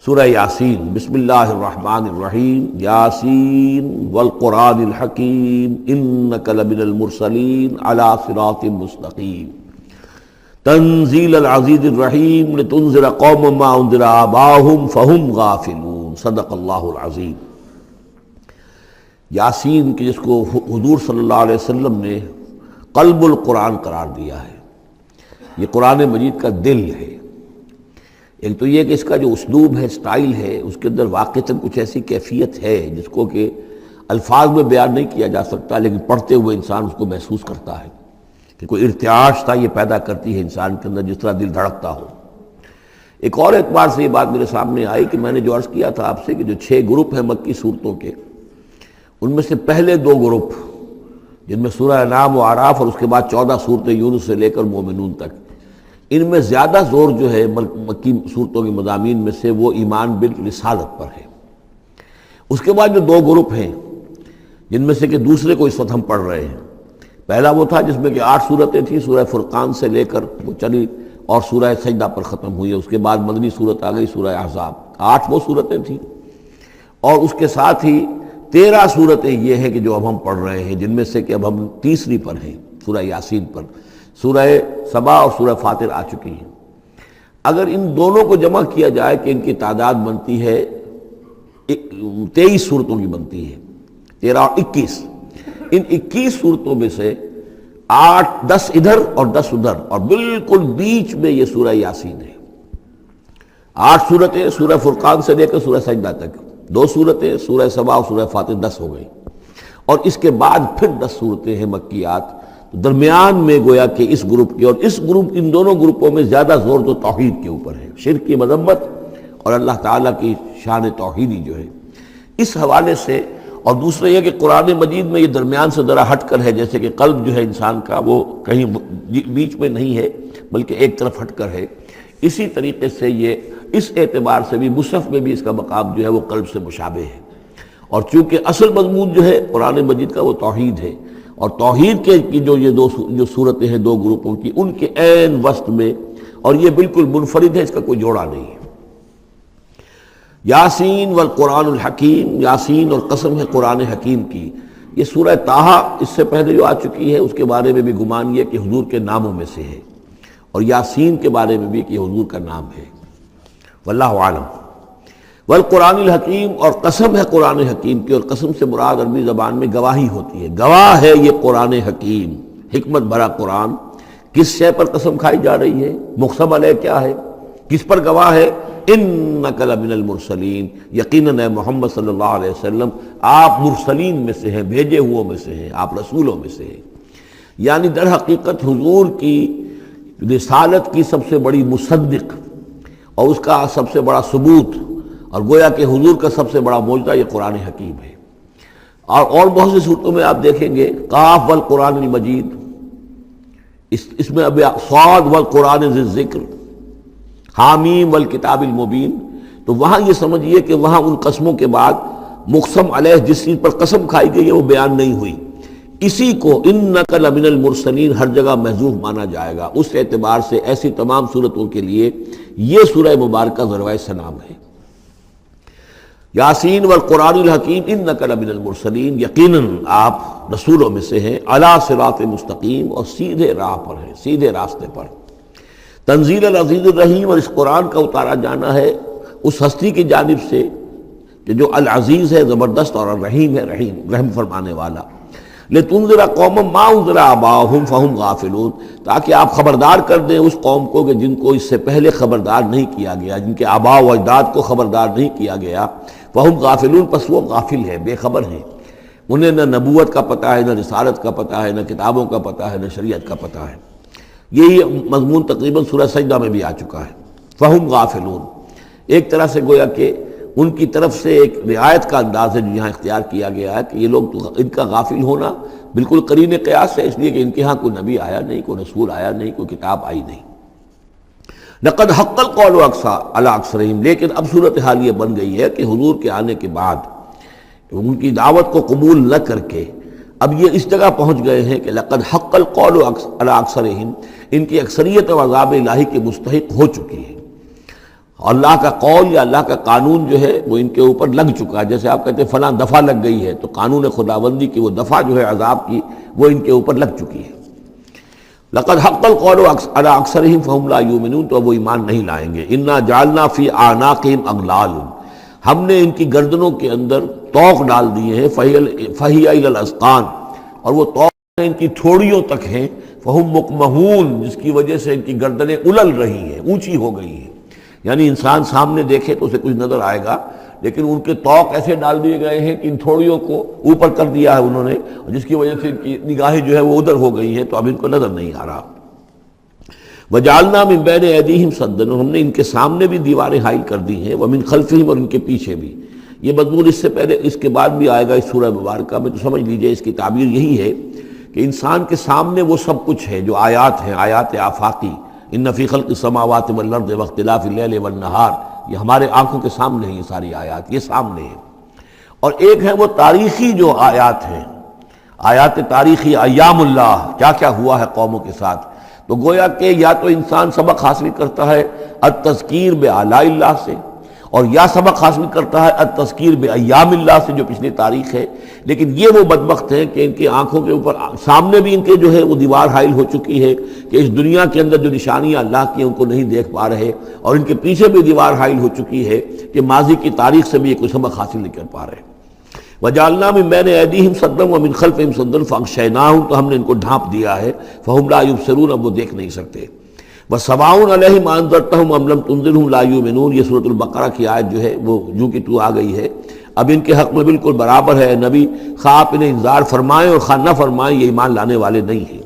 سورہ یاسین۔ بسم اللہ الرحمن الرحیم۔ یاسین والقرآن الحکیم انک لمن المرسلین علی صراط مستقیم تنزیل العزیز الرحیم لتنذر قوما ما انذر آباؤہم فہم غافلون۔ صدق اللہ العظیم۔ یاسین کی جس کو حضور صلی اللہ علیہ وسلم نے قلب القرآن قرار دیا ہے، یہ قرآن مجید کا دل ہے۔ ایک تو یہ کہ اس کا جو اسلوب ہے، سٹائل ہے، اس کے اندر واقعتاً کچھ ایسی کیفیت ہے جس کو کہ الفاظ میں بیان نہیں کیا جا سکتا، لیکن پڑھتے ہوئے انسان اس کو محسوس کرتا ہے کہ کوئی ارتعاش تھا یہ پیدا کرتی ہے انسان کے اندر، جس طرح دل دھڑکتا ہو۔ ایک اور اعتبار سے یہ بات میرے سامنے آئی کہ میں نے جو عرض کیا تھا آپ سے کہ جو 6 گروپ ہیں مکی صورتوں کے، ان میں سے پہلے 2 گروپ جن میں سورہ انعام و اعراف اور اس کے بعد 14 صورتیں یونس سے لے کر مومنون تک، ان میں زیادہ زور جو ہے مکی صورتوں کے مضامین میں سے وہ ایمان بالرسالت پر ہے۔ اس کے بعد جو 2 گروپ ہیں جن میں سے کہ دوسرے کو اس وقت ہم پڑھ رہے ہیں، پہلا وہ تھا جس میں کہ 8 صورتیں تھیں، سورہ فرقان سے لے کر وہ چلی اور سورہ سجدہ پر ختم ہوئی، اس کے بعد مدنی صورت آ گئی سورہ احزاب، 8 وہ صورتیں تھیں، اور اس کے ساتھ ہی 13 صورتیں یہ ہیں کہ جو اب ہم پڑھ رہے ہیں، جن میں سے کہ اب ہم تیسری پر ہیں، سورہ یاسین پر۔ سورہ سبا اور سورہ فاطر آ چکی ہیں۔ اگر ان دونوں کو جمع کیا جائے کہ ان کی تعداد بنتی ہے 23 صورتوں کی بنتی ہے، 13 اور 21۔ ان 21 صورتوں میں سے 10 ادھر اور 10 ادھر، اور بالکل بیچ میں یہ سورہ یاسین ہے۔ 8 صورتیں سورہ فرقان سے لے کر سورہ سجدہ تک، 2 صورتیں سورہ سبا اور سورہ فاطر، 10 ہو گئی، اور اس کے بعد پھر 10 صورتیں ہیں مکیات۔ درمیان میں گویا کہ اس گروپ کی اور اس گروپ، ان دونوں گروپوں میں زیادہ زور تو توحید کے اوپر ہے، شرک کی مذمت اور اللہ تعالیٰ کی شان توحیدی جو ہے، اس حوالے سے۔ اور دوسرا یہ کہ قرآن مجید میں یہ درمیان سے ذرا ہٹ کر ہے، جیسے کہ قلب جو ہے انسان کا وہ کہیں بیچ میں نہیں ہے بلکہ ایک طرف ہٹ کر ہے، اسی طریقے سے یہ اس اعتبار سے بھی مصحف میں بھی اس کا مقام جو ہے وہ قلب سے مشابہ ہے۔ اور چونکہ اصل مضمون جو ہے قرآن مجید کا وہ توحید ہے، اور توحید کے کی جو صورتیں ہیں 2 گروپوں کی، ان کے عین وسط میں، اور یہ بالکل منفرد ہے، اس کا کوئی جوڑا نہیں ہے۔ یاسین والقرآن الحکیم، یاسین اور قسم ہے قرآن حکیم کی۔ یہ سورہ طٰہٰ اس سے پہلے جو آ چکی ہے، اس کے بارے میں بھی گمان یہ کہ حضور کے ناموں میں سے ہے، اور یاسین کے بارے میں بھی کہ حضور کا نام ہے، واللہ عالم۔ والقرآن الحکیم، اور قسم ہے قرآن حکیم کی، اور قسم سے مراد عربی زبان میں گواہی ہوتی ہے، گواہ ہے یہ قرآن حکیم، حکمت بھرا قرآن۔ کس شے پر قسم کھائی جا رہی ہے؟ مقسم علیہ کیا ہے؟ کس پر گواہ ہے؟ انک لمن المرسلین، یقیناً اے محمد صلی اللہ علیہ وسلم آپ مرسلین میں سے ہیں، بھیجے ہوئوں میں سے ہیں، آپ رسولوں میں سے ہیں۔ یعنی در حقیقت حضور کی رسالت کی سب سے بڑی مصدق اور اس کا سب سے بڑا ثبوت، اور گویا کہ حضور کا سب سے بڑا معجزہ یہ قرآن حکیم ہے۔ اور بہت سی صورتوں میں آپ دیکھیں گے قاف والقرآن المجید، اس میں اب صاد والقرآن ذی الذکر، حامیم والکتاب المبین، تو وہاں یہ سمجھیے کہ وہاں ان قسموں کے بعد مقسم علیہ جس چیز پر قسم کھائی گئی ہے وہ بیان نہیں ہوئی، اسی کو انک لمن المرسلین ہر جگہ محذوف مانا جائے گا۔ اس اعتبار سے ایسی تمام صورتوں کے لیے یہ سورہ مبارکہ ذروۂ سلام ہے۔ یاسین والقرآن الحکیم انک لمن المرسلین، یقیناً آپ رسولوں میں سے ہیں، علی صراط مستقیم، اور سیدھے راہ پر ہیں، سیدھے راستے پر۔ تنزیل العزیز الرحیم، اور اس قرآن کا اتارا جانا ہے اس ہستی کی جانب سے کہ جو العزیز ہے، زبردست، اور الرحیم ہے، رحم فرمانے والا۔ لتنذر قوما ما انذر آباؤہم فہم غافلون، تاکہ آپ خبردار کر دیں اس قوم کو کہ جن کو اس سے پہلے خبردار نہیں کیا گیا، جن کے آباء و اجداد کو خبردار نہیں کیا گیا، فہم غافلون، پس وہ غافل ہے، بے خبر ہیں، انہیں نہ نبوت کا پتہ ہے، نہ رسالت کا پتہ ہے، نہ کتابوں کا پتہ ہے، نہ شریعت کا پتہ ہے۔ یہی مضمون تقریباً سورہ سجدہ میں بھی آ چکا ہے، فہم غافلون۔ ایک طرح سے گویا کہ ان کی طرف سے ایک رعایت کا انداز ہے جو یہاں اختیار کیا گیا ہے کہ یہ لوگ تو ان کا غافل ہونا بالکل قرین قیاس ہے، اس لیے کہ ان کے ہاں کوئی نبی آیا نہیں، کوئی رسول آیا نہیں، کوئی کتاب آئی نہیں۔ لقد حق القول علی اکثرہم، لیکن اب صورتحال یہ بن گئی ہے کہ حضور کے آنے کے بعد ان کی دعوت کو قبول نہ کر کے اب یہ اس جگہ پہنچ گئے ہیں کہ لقد حق القول علی اکثرہم، ان کی اکثریت و عذاب الہی کے مستحق ہو چکی ہے۔ اللہ کا قول یا اللہ کا قانون جو ہے وہ ان کے اوپر لگ چکا ہے. جیسے آپ کہتے ہیں فلاں دفعہ لگ گئی ہے، تو قانون خداوندی کی وہ دفعہ جو ہے عذاب کی وہ ان کے اوپر لگ چکی ہے. لقد حق القول علی اکثرہم فہم لا یؤمنون، تو وہ ایمان نہیں لائیں گے. انا جعلنا فی اعناقہم اغلال، ہم نے ان کی گردنوں کے اندر طوق ڈال دیے ہیں. فہی الی الاذقان، اور وہ طوق ان کی تھوڑیوں تک ہیں. فہم مقمحون، جس کی وجہ سے ان کی گردنیں الل رہی ہیں، اونچی ہو گئی ہیں. یعنی انسان سامنے دیکھے تو اسے کچھ نظر آئے گا، لیکن ان کے طوق ایسے ڈال دیے گئے ہیں کہ ان تھوڑیوں کو اوپر کر دیا ہے انہوں نے، جس کی وجہ سے ان کی نگاہیں جو ہے وہ ادھر ہو گئی ہیں، تو اب ان کو نظر نہیں آ رہا. وجعلنا من بین ایدیہم سدا، ہم نے ان کے سامنے بھی دیواریں حائل کر دی ہیں، ومن خلفہم، اور ان کے پیچھے بھی. یہ مضمون اس سے پہلے اس کے بعد بھی آئے گا اس سورہ مبارکہ میں، تو سمجھ لیجئے اس کی تعبیر یہی ہے کہ انسان کے سامنے وہ سب کچھ ہے جو آیات ہیں، آیات آفاقی. ان فی خلق السماوات والارض واختلاف اللیل والنہار، یہ ہمارے آنکھوں کے سامنے ہیں، یہ ساری آیات یہ سامنے ہیں. اور ایک ہے وہ تاریخی جو آیات ہیں، آیات تاریخی، ایام اللہ، کیا کیا ہوا ہے قوموں کے ساتھ. تو گویا کہ یا تو انسان سبق حاصل کرتا ہے التذکیر بآلاء اللہ سے، اور یا سبق حاصل کرتا ہے التذکیر بایام اللہ سے جو پچھلی تاریخ ہے. لیکن یہ وہ بدبخت ہیں کہ ان کی آنکھوں کے اوپر سامنے بھی ان کے جو ہے وہ دیوار حائل ہو چکی ہے کہ اس دنیا کے اندر جو نشانیاں اللہ کی ہیں ان کو نہیں دیکھ پا رہے، اور ان کے پیچھے بھی دیوار حائل ہو چکی ہے کہ ماضی کی تاریخ سے بھی یہ کوئی سبق حاصل نہیں کر پا رہے. وجعلنا من بین ایدیہم سدا ومن خلفہم سدا فاغشیناہم، تو ہم نے ان کو ڈھانپ دیا ہے. فہم لا یبصرون، اب وہ دیکھ نہیں سکتے. وسواء علیہم انذرتہم ام لم تنذرہم لا یؤمنون، یہ سورۃ البقرہ کی آیت جو ہے وہ جو کہ تو آ گئی ہے. اب ان کے حق میں بالکل برابر ہے، نبی خواہ آپ انہیں انذار فرمائیں اور خواہ نہ فرمائیں، یہ ایمان لانے والے نہیں ہیں.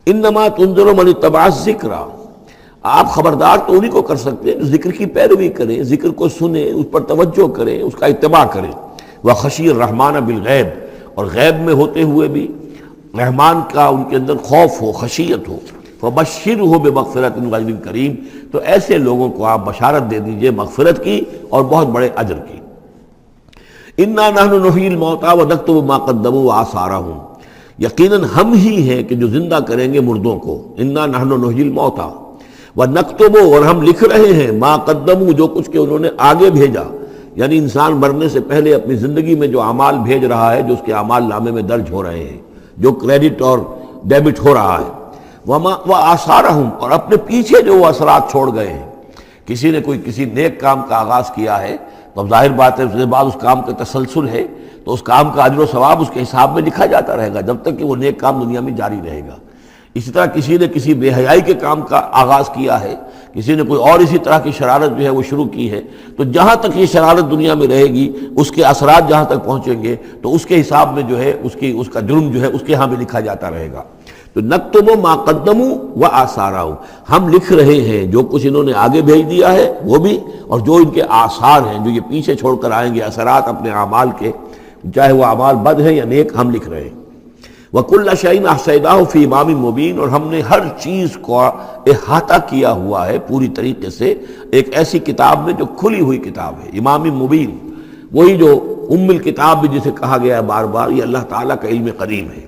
انما تنذر من اتبع الذکر، آپ خبردار تو انہی کو کر سکتے ہیں جو ذکر کی پیروی کریں، ذکر کو سنیں، اس پر توجہ کریں، اس کا اتباع کریں. وخشی الرحمن بالغیب، اور غیب میں ہوتے ہوئے بھی رحمان کا ان کے اندر خوف ہو، خشیت ہو. فبشرہ بمغفرۃ واجر کریم، تو ایسے لوگوں کو آپ بشارت دے دیجئے مغفرت کی اور بہت بڑے اجر کی. انا نحن نحیی الموتى ونکتب ما قدموا وآثارهم، یقیناً ہم ہی ہیں کہ جو زندہ کریں گے مردوں کو. انا نحن نحیی الموتى ونکتب، اور ہم لکھ رہے ہیں ما قدموا، جو کچھ کہ انہوں نے آگے بھیجا. یعنی انسان مرنے سے پہلے اپنی زندگی میں جو اعمال بھیج رہا ہے، جو اس کے اعمال نامے میں درج ہو رہے ہیں، جو کریڈٹ اور ڈیبٹ ہو رہا ہے. وآثارہم، اور اپنے پیچھے جو وہ اثرات چھوڑ گئے ہیں. کسی نے کسی نیک کام کا آغاز کیا ہے تو اب ظاہر بات ہے اس کے بعد اس کام کا تسلسل ہے، تو اس کام کا اجر و ثواب اس کے حساب میں لکھا جاتا رہے گا جب تک کہ وہ نیک کام دنیا میں جاری رہے گا. اسی طرح کسی نے کسی بے حیائی کے کام کا آغاز کیا ہے، کسی نے کوئی اور اسی طرح کی شرارت جو ہے وہ شروع کی ہے، تو جہاں تک یہ شرارت دنیا میں رہے گی، اس کے اثرات جہاں تک پہنچیں گے تو اس کے حساب میں جو ہے اس کا جرم جو ہے اس کے ہاں بھی لکھا جاتا رہے گا. تو نکتب ما قدموا وآثارہم، ہم لکھ رہے ہیں جو کچھ انہوں نے آگے بھیج دیا ہے وہ بھی، اور جو ان کے آثار ہیں جو یہ پیچھے چھوڑ کر آئیں گے اثرات اپنے اعمال کے، چاہے وہ اعمال بد ہیں یا نیک، ہم لکھ رہے ہیں. وَكُلَّ شَيْءٍ أَحْصَيْنَاهُ فِي إِمَامٍ مُبِينٍ، اور ہم نے ہر چیز کو احاطہ کیا ہوا ہے پوری طریقے سے ایک ایسی کتاب میں جو کھلی ہوئی کتاب ہے. امام مبین، وہی جو ام الکتاب بھی جسے کہا گیا ہے بار بار، یہ اللہ تعالیٰ کا علم قدیم ہے.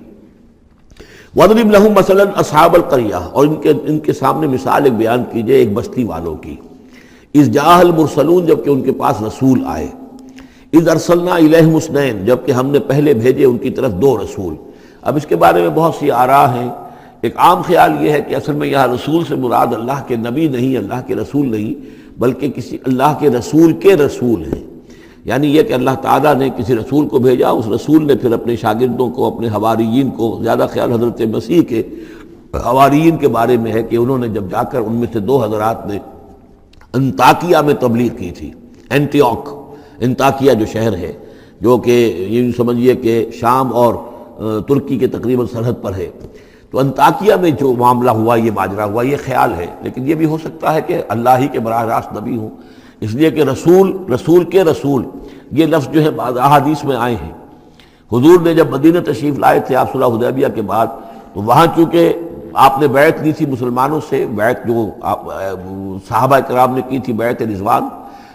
وَاضْرِبْ لَهُم مَثَلًا أَصْحَابَ الْقَرْيَةِ، اور ان کے سامنے مثال ایک بیان کیجئے ایک بستی والوں کی. اِذْ جَاءَ الْمُرْسَلُونَ، جب کہ ان کے پاس رسول آئے. اِذْ أَرْسَلْنَا إِلَيْهِمُ اثْنَيْنِ، جب کہ ہم نے پہلے بھیجے ان کی طرف دو رسول. اب اس کے بارے میں بہت سی آراء ہیں. ایک عام خیال یہ ہے کہ اصل میں یہاں رسول سے مراد اللہ کے نبی نہیں، اللہ کے رسول نہیں، بلکہ کسی اللہ کے رسول ہیں. یعنی یہ کہ اللہ تعالیٰ نے کسی رسول کو بھیجا، اس رسول نے پھر اپنے شاگردوں کو، اپنے حواریین کو، زیادہ خیال حضرت مسیح کے حواریین کے بارے میں ہے کہ انہوں نے جب جا کر ان میں سے دو حضرات نے انطاکیہ میں تبلیغ کی تھی. اینٹیوک، انطاکیہ جو شہر ہے، جو کہ یہ سمجھیے کہ شام اور ترکی کے تقریباً سرحد پر ہے. تو انطاکیہ میں جو معاملہ ہوا، یہ ماجرا ہوا، یہ خیال ہے. لیکن یہ بھی ہو سکتا ہے کہ اللہ ہی کے براہ راست نبی ہوں، اس لیے کہ رسول کے رسول یہ لفظ جو ہے بعض احادیث میں آئے ہیں. حضور نے جب مدینہ تشریف لائے تھے آپ صلح حدیبیہ کے بعد، تو وہاں چونکہ آپ نے بیعت لی تھی مسلمانوں سے، بیعت جو صحابہ کرام نے کی تھی بیعت رضوان،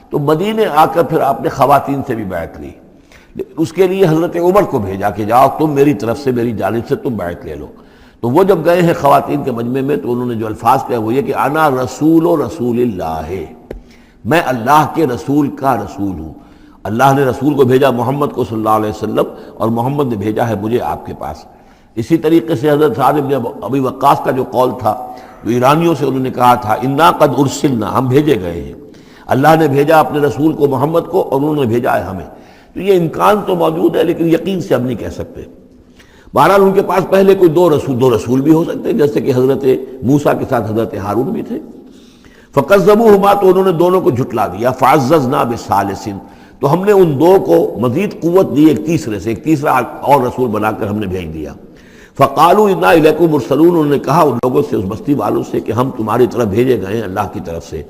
تو مدینے آ کر پھر آپ نے خواتین سے بھی بیعت لی. اس کے لیے حضرت عمر کو بھیجا کہ جاؤ تم میری طرف سے، میری جانب سے تم بیعت لے لو. تو وہ جب گئے ہیں خواتین کے مجمع میں تو انہوں نے جو الفاظ کہے وہ یہ کہ انا رسول اللہ، میں اللہ کے رسول کا رسول ہوں، اللہ نے رسول کو بھیجا محمد کو صلی اللہ علیہ وسلم، اور محمد نے بھیجا ہے مجھے آپ کے پاس۔ اسی طریقے سے حضرت سعد بن ابی وقاص کا جو قول تھا، جو ایرانیوں سے انہوں نے کہا تھا انا قد ارسلنا، ہم بھیجے گئے ہیں، اللہ نے بھیجا اپنے رسول کو محمد کو اور انہوں نے بھیجا ہے ہمیں۔ تو یہ امکان تو موجود ہے لیکن یقین سے ہم نہیں کہہ سکتے۔ بہرحال ان کے پاس پہلے کوئی دو رسول بھی ہو سکتے ہیں، جیسے کہ حضرت موسیٰ کے ساتھ حضرت ہارون بھی تھے۔ فکذبوہما، تو انہوں نے دونوں کو جھٹلا دیا۔ فعززنا بثالث، تو ہم نے ان دو کو مزید قوت دی ایک تیسرے سے، ایک تیسرا اور رسول بنا کر ہم نے بھیج دیا۔ فقالوا انا الیکم مرسلون، انہوں نے کہا ان لوگوں سے، اس بستی والوں سے، کہ ہم تمہاری طرف بھیجے گئے ہیں اللہ کی طرف سے۔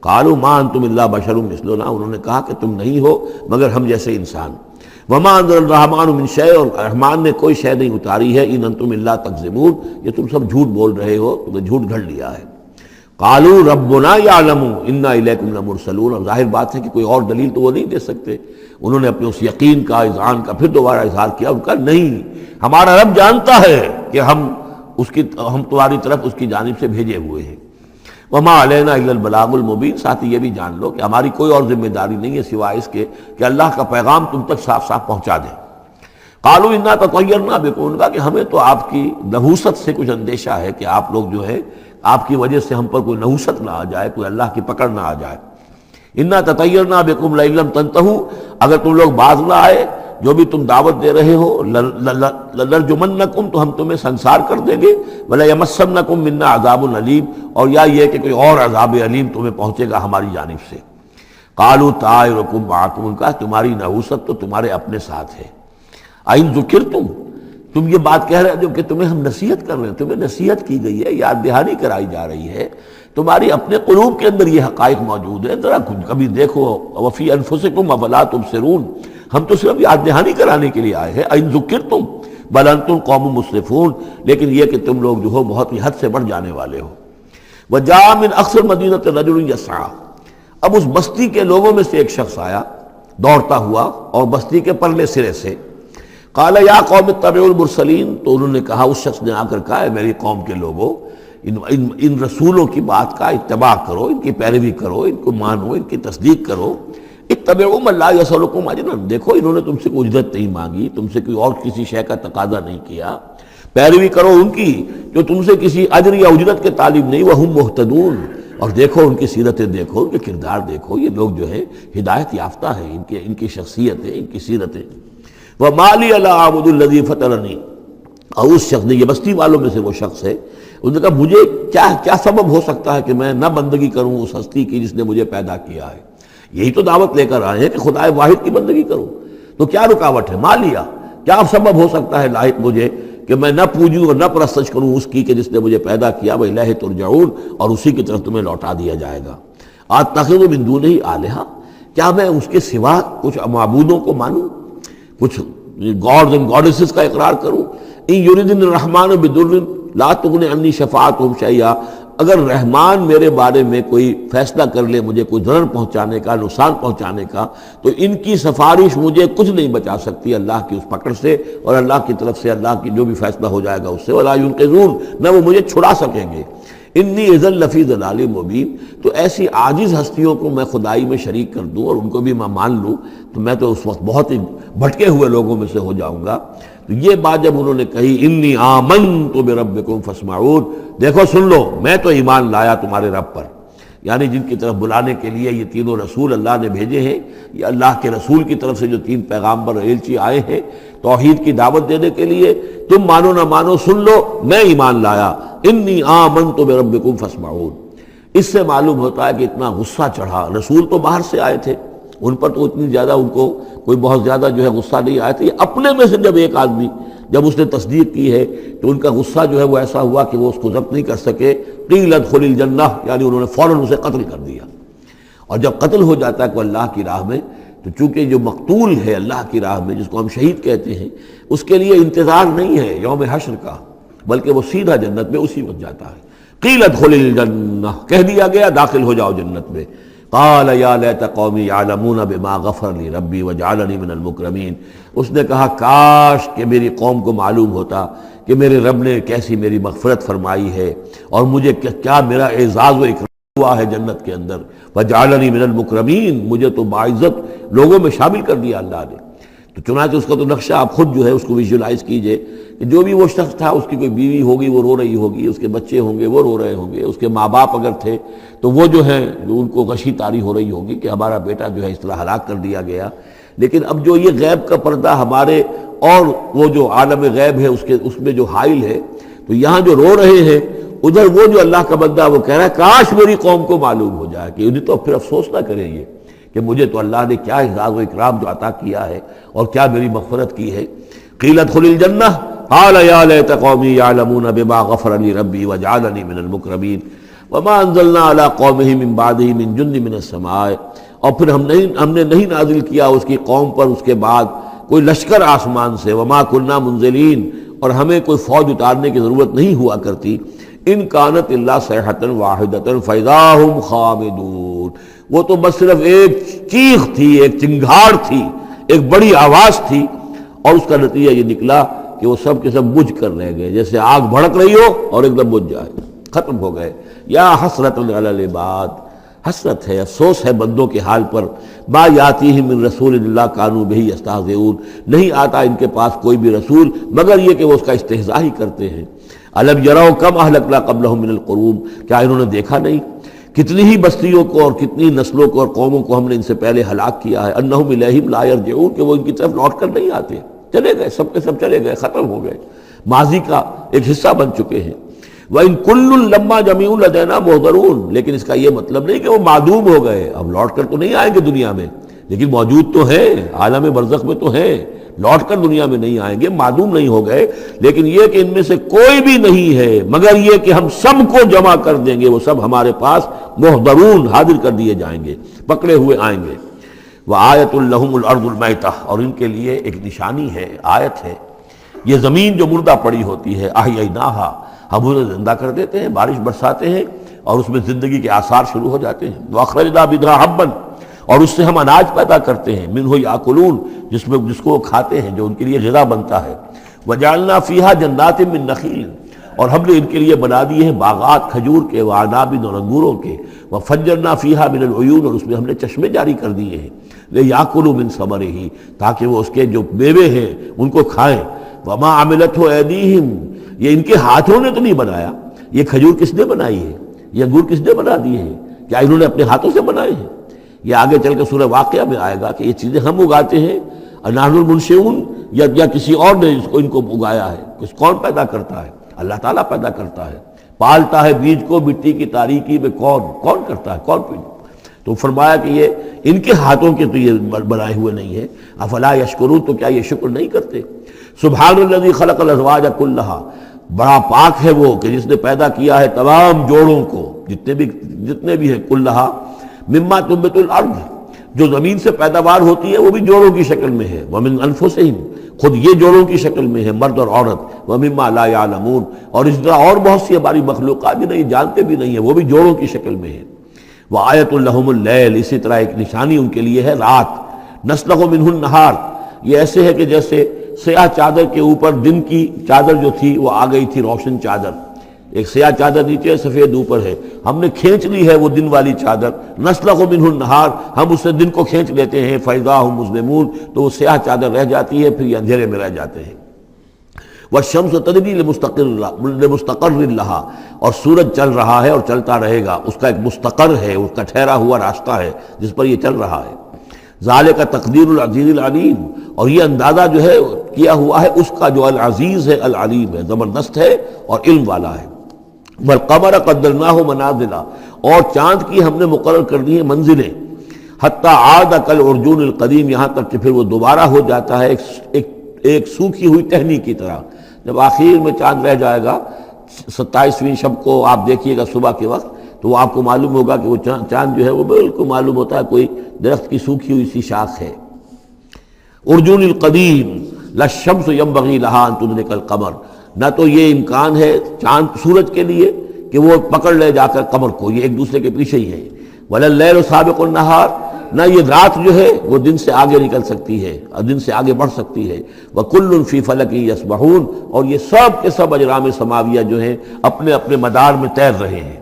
قالوا ما انتم الا بشر مثلنا، انہوں نے کہا کہ تم نہیں ہو مگر ہم جیسے انسان۔ وما انزل الرحمن من شیء، اور رحمان نے کوئی شے نہیں اتاری ہے۔ ان انتم الا تکذبون، یہ تم سب جھوٹ بول رہے ہو، تم نے جھوٹ گھڑ لیا ہے۔ قالوا ربنا یعلم انا الیکم لمرسلون، اور ظاہر بات ہے کہ کوئی اور دلیل تو وہ نہیں دے سکتے۔ انہوں نے اپنے اس یقین کا، اذعان کا پھر دوبارہ اظہار کیا، ان کا نہیں، ہمارا رب جانتا ہے کہ ہم تمہاری طرف اس کی جانب سے بھیجے ہوئے ہیں۔ وما علینا الا البلاغ المبین، ساتھ ہی یہ بھی جان لو کہ ہماری کوئی اور ذمہ داری نہیں ہے سوائے اس کے کہ اللہ کا پیغام تم تک صاف صاف پہنچا دیں۔ قالوا انا تطیرنا بکم، ان کا کہ ہمیں تو آپ کی نحوست سے کچھ اندیشہ ہے کہ آپ لوگ جو ہے آپ کی وجہ سے ہم پر کوئی نحوست نہ آ جائے، کوئی اللہ کی پکڑ نہ آ جائے۔ انا تطیرنا بکم لئن لم تنتہوا، اگر تم لوگ باز نہ آئے جو بھی تم دعوت دے رہے ہو، لنرجمنکم، تو ہم تمہیں سنسار کر دیں گے، ولیمسنکم منا عذاب علیم، اور یا یہ کہ کوئی اور عذاب علیم تمہیں پہنچے گا ہماری جانب سے۔ قالوا طائرکم معکم، ان کا تمہاری نحوست تو تمہارے اپنے ساتھ ہے۔ این ذکرتم، تم یہ بات کہہ رہے ہو کہ تمہیں ہم نصیحت کر رہے ہیں، تمہیں نصیحت کی گئی ہے، یاد دہانی کرائی جا رہی ہے، تمہاری اپنے قلوب کے اندر یہ حقائق موجود ہیں، ذرا کبھی دیکھو۔ وفی انفسکم افلا تبصرون، ہم تو صرف یاد دہانی کرانے کے لیے آئے ہیں۔ این ذکرتم بل انتم قوم مسرفون، لیکن یہ کہ تم لوگ جو ہو بہت ہی حد سے بڑھ جانے والے ہو۔ وجاء من اقصى المدینة رجل یسعى، اب اس بستی کے لوگوں میں سے ایک شخص آیا دوڑتا ہوا، اور بستی کے پرلے سرے سے۔ قال یا قوم اتبعوا المرسلین، تو انہوں نے کہا، اس شخص نے آ کر کہا، ہے میری قوم کے لوگوں، ان رسولوں کی بات کا اتباع کرو، ان کی پیروی کرو، ان کو مانو، ان کی تصدیق کرو۔ اتبعوا من لا یسألکم اجرا، دیکھو انہوں نے تم سے کوئی اجرت نہیں مانگی، تم سے کوئی اور کسی شے کا تقاضا نہیں کیا، پیروی کرو ان کی جو تم سے کسی اجر یا اجرت کے طالب نہیں۔ وہم مہتدون، اور دیکھو ان کی سیرتیں، دیکھو ان کے کردار، دیکھو یہ لوگ جو ہے ہدایت یافتہ ہیں، ان کی شخصیتیں، ان کی سیرتیں۔ وَمَا لِيَ لَا أَعْبُدُ الَّذِي فَطَرَنِي، اور اس شخص نے، یہ بستی والوں میں سے وہ شخص ہے، انہوں نے کہا مجھے کیا سبب ہو سکتا ہے کہ میں نہ بندگی کروں اس ہستی کی جس نے مجھے پیدا کیا ہے؟ یہی تو دعوت لے کر آئے ہیں کہ خدا واحد کی بندگی کروں، تو کیا رکاوٹ ہے؟ ما لیا، کیا سبب ہو سکتا ہے لاحق مجھے کہ میں نہ پوجوں اور نہ پرستش کروں اس کی کہ جس نے مجھے پیدا کیا؟ وَإِلَيْهِ تُرْجَعُونَ، اور اسی کی طرف تمہیں لوٹا دیا جائے گا۔ أَتَّخِذُ مِن دُونِهِ آلِهَةً، کیا میں اس کے سوا کچھ معبودوں کو مانوں، کچھ گاڈز اینڈ گاڈیسز کا اقرار کروں؟ ان یریدن الرحمن بضر لا تغن عنی شفاعتهم شیئا، اگر رحمان میرے بارے میں کوئی فیصلہ کر لے مجھے کوئی ضرر پہنچانے کا، نقصان پہنچانے کا، تو ان کی سفارش مجھے کچھ نہیں بچا سکتی اللہ کی اس پکڑ سے، اور اللہ کی طرف سے اللہ کی جو بھی فیصلہ ہو جائے گا اس سے۔ ولا ينقذون، نہ وہ مجھے چھڑا سکیں گے۔ انی اذا لفی ضلال مبین، تو ایسی عاجز ہستیوں کو میں خدائی میں شریک کر دوں اور ان کو بھی میں مان لوں تو میں تو اس وقت بہت ہی بھٹکے ہوئے لوگوں میں سے ہو جاؤں گا۔ تو یہ بات جب انہوں نے کہی، انی آمنت بربکم فاسمعون، دیکھو سن لو، میں تو ایمان لایا تمہارے رب پر، یعنی جن کی طرف بلانے کے لیے یہ تینوں رسول اللہ نے بھیجے ہیں، یہ اللہ کے رسول کی طرف سے جو تین پیغامبر ایلچی آئے ہیں توحید کی دعوت دینے کے لیے، تم مانو نہ مانو سن لو، میں ایمان لایا۔ انی آمنت بربکم فاسمعون، اس سے معلوم ہوتا ہے کہ اتنا غصہ چڑھا، رسول تو باہر سے آئے تھے، ان پر تو اتنی زیادہ ان کو کوئی بہت زیادہ جو ہے غصہ نہیں آیا تھا، یہ اپنے میں سے جب ایک آدمی جب اس نے تصدیق کی ہے تو ان کا غصہ جو ہے وہ ایسا ہوا کہ وہ اس کو ضبط نہیں کر سکے۔ قیل ادخل الجنہ، یعنی انہوں نے فوراً اسے قتل کر دیا، اور جب قتل ہو جاتا ہے کوئی اللہ کی راہ میں تو چونکہ جو مقتول ہے اللہ کی راہ میں جس کو ہم شہید کہتے ہیں، اس کے لیے انتظار نہیں ہے یوم حشر کا، بلکہ وہ سیدھا جنت میں اسی وقت جاتا ہے۔ قیل ادخل الجنہ، کہہ دیا گیا داخل ہو جاؤ جنت میں۔ قال یا لیت قومی یعلمون بما غفر لی ربی وجعلنی من المکرمین، اس نے کہا کاش کہ میری قوم کو معلوم ہوتا کہ میرے رب نے کیسی میری مغفرت فرمائی ہے اور مجھے کیا میرا اعزاز و اکرام ہوا ہے جنت کے اندر، وجعلنی من المکرمین، مجھے تو باعزت لوگوں میں شامل کر دیا اللہ نے۔ تو چنانچہ اس کا تو نقشہ آپ خود جو ہے اس کو ویژولائز کیجئے کہ جو بھی وہ شخص تھا، اس کی کوئی بیوی ہوگی وہ رو رہی ہوگی، اس کے بچے ہوں گے وہ رو رہے ہوں گے، اس کے ماں باپ اگر تھے تو وہ جو ہیں ان کو غشی طاری ہو رہی ہوگی کہ ہمارا بیٹا جو ہے اس طرح ہلاک کر دیا گیا۔ لیکن اب جو یہ غیب کا پردہ ہمارے اور وہ جو عالم غیب ہے اس میں جو حائل ہے، تو یہاں جو رو رہے ہیں ادھر وہ جو اللہ کا بندہ وہ کہہ رہا ہے کاش میری قوم کو معلوم ہو جائے، کہ انہیں تو پھر افسوس نہ کریں یہ کہ مجھے تو اللہ نے کیا اعزاز و اکرام جو عطا کیا ہے اور کیا میری مغفرت کی ہے۔ قیل ادخل الجنہ قال یا لیت قومی یعلمون بما غفر لی ربی وجعلنی من المکرمین وما انزلنا علی قومہ من بعدہ من جند من السماء، اور پھر ہم نے نہیں نازل کیا اس کی قوم پر اس کے بعد کوئی لشکر آسمان سے، وما کننا منزلین، اور ہمیں کوئی فوج اتارنے کی ضرورت نہیں ہوا کرتی، ان کانت الا صیحۃ واحدۃ فاذا ہم خامدون، وہ تو بس صرف ایک چیخ تھی، ایک چنگھاڑ تھی، ایک بڑی آواز تھی، اور اس کا نتیجہ یہ نکلا کہ وہ سب کے سب بجھ کر رہ گئے، جیسے آگ بھڑک رہی ہو اور ایک دم بجھ جائے، ختم ہو گئے۔ یا حسرۃ علی العباد، حسرت ہے، افسوس ہے بندوں کے حال پر، ما یاتیہم من رسول اللہ کانوا بہ یستہزئون، نہیں آتا ان کے پاس کوئی بھی رسول مگر یہ کہ وہ اس کا استہزاء ہی کرتے ہیں۔ الم یروا کم اہلکنا قبلہم من القرون، کیا انہوں نے دیکھا نہیں کتنی ہی بستیوں کو اور کتنی نسلوں کو اور قوموں کو ہم نے ان سے پہلے ہلاک کیا ہے، انہم الیہم لا یرجعون، کہ وہ ان کی طرف لوٹ کر نہیں آتے، چلے گئے، سب کے سب چلے گئے، ختم ہو گئے، ماضی کا ایک حصہ بن چکے ہیں۔ وَإِن كُلٌّ لَمَّا جَمِيعٌ لَدَيْنَا مُحْضَرُونَ، لیکن اس کا یہ مطلب نہیں کہ وہ معدوم ہو گئے، اب لوٹ کر تو نہیں آئیں گے دنیا میں، لیکن موجود تو ہیں، عالم برزخ میں تو ہیں، لوٹ کر دنیا میں نہیں آئیں گے، معدوم نہیں ہو گئے، لیکن یہ کہ ان میں سے کوئی بھی نہیں ہے مگر یہ کہ ہم سب کو جمع کر دیں گے، وہ سب ہمارے پاس محضرون، حاضر کر دیے جائیں گے، پکڑے ہوئے آئیں گے۔ وَآیَةٌ لَهُمُ الْأَرْضُ الْمَيْتَةُ، اور ان کے لیے ایک نشانی ہے، آیت ہے، یہ زمین جو مردہ پڑی ہوتی ہے، احییناھا، ہم اسے زندہ کر دیتے ہیں، بارش برساتے ہیں اور اس میں زندگی کے آثار شروع ہو جاتے ہیں۔ وَأَخْرَجْنَا بِهَا حَبًّا، اور اس سے ہم اناج پیدا کرتے ہیں، مِنْهُ یأکلون، جس کو وہ کھاتے ہیں، جو ان کے لیے غذا بنتا ہے۔ وَجَعَلْنَا فِيهَا جَنَّاتٍ مِّن نَخِیلٍ، اور ہم نے ان کے لیے بنا دیے ہیں باغات کھجور کے، وعناب اور انگوروں کے، وفجرنا فیہا من العیون، اور اس میں ہم نے چشمے جاری کر دیے ہیں، لیاکلوا من ثمرہ، تاکہ وہ اس کے جو میوے ہیں ان کو کھائیں۔ وما عملتہ ایدیہم، یہ ان کے ہاتھوں نے تو نہیں بنایا، یہ کھجور کس نے بنائی ہے، یہ انگور کس نے بنا دیے ہیں، کیا انہوں نے اپنے ہاتھوں سے بنائے ہیں؟ یہ آگے چل کے سورہ واقعہ میں آئے گا کہ یہ چیزیں ہم اگاتے ہیں، نحن المنشئون، یا کسی اور نے ان کو اگایا ہے، کون پیدا کرتا ہے؟ اللہ تعالیٰ پیدا کرتا ہے، پالتا ہے بیج کو مٹی کی تاریکی میں، کون کرتا ہے، کون پیدا؟ تو فرمایا کہ یہ ان کے ہاتھوں کے تو یہ بنائے ہوئے نہیں ہے۔ افلا یشکرون، تو کیا یہ شکر نہیں کرتے؟ سبحان الذی خلق الازواج کلھا، بڑا پاک ہے وہ کہ جس نے پیدا کیا ہے تمام جوڑوں کو، جتنے بھی ہیں، کلھا مما تنبت الارض، جو زمین سے پیداوار ہوتی ہے وہ بھی جوڑوں کی شکل میں ہے، ومن انفسہم، خود یہ جوڑوں کی شکل میں ہے، مرد اور عورت، ومما لا یعلمون، اور اس طرح اور بہت سی ہماری مخلوقات بھی نہیں جانتے بھی نہیں ہیں، وہ بھی جوڑوں کی شکل میں ہے۔ وآیۃ لہم اللیل، اسی طرح ایک نشانی ان کے لیے ہے رات، نسلخ منہ النہار، یہ ایسے ہے کہ جیسے سیاہ چادر کے اوپر دن کی چادر جو تھی وہ آ گئی تھی روشن چادر، ایک سیاہ چادر نیچے سفید اوپر ہے، ہم نے کھینچ لی ہے وہ دن والی چادر، نسلخ منہ النہار، ہم اس سے دن کو کھینچ لیتے ہیں، فاذا ہم مظلمون، تو وہ سیاہ چادر رہ جاتی ہے، پھر یہ اندھیرے میں رہ جاتے ہیں۔ والشمس تجری لمستقر لہا، اور سورج چل رہا ہے اور چلتا رہے گا، اس کا ایک مستقر ہے، اس کا ٹھہرا ہوا راستہ ہے جس پر یہ چل رہا ہے۔ ذالک تقدیر العزیز العلیم، اور یہ اندازہ جو ہے کیا ہوا ہے اس کا جو العزیز ہے، العلیم ہے، زبردست ہے اور علم والا ہے۔ والقمر قدرناہ منازل، اور چاند کی ہم نے مقرر کر دی ہیں منزلیں، حتی عاد کالعرجون القدیم، یہاں تک کہ پھر وہ دوبارہ ہو جاتا ہے ایک سوکھی ہوئی ٹہنی کی طرح۔ جب آخر میں چاند رہ جائے گا 27ویں شب کو آپ دیکھیے گا صبح کے وقت، تو وہ آپ کو معلوم ہوگا کہ وہ چاند جو ہے وہ بالکل معلوم ہوتا ہے کوئی درخت کی سوکھی ہوئی سی شاخ ہے۔ ارجون القدیم لا الشمس ينبغي لها ان تدرك القمر، نہ تو یہ امکان ہے چاند سورج کے لیے کہ وہ پکڑ لے جا کر قمر کو، یہ ایک دوسرے کے پیچھے ہی ہے۔ ولا الليل سابق النهار، نہ یہ رات جو ہے وہ دن سے آگے نکل سکتی ہے اور دن سے آگے بڑھ سکتی ہے۔ وَكُلٌّ فِي فَلَكٍ يَسْبَحُونَ، اور یہ سب کے سب اجرام سماویہ جو ہیں اپنے اپنے مدار میں تیر رہے ہیں۔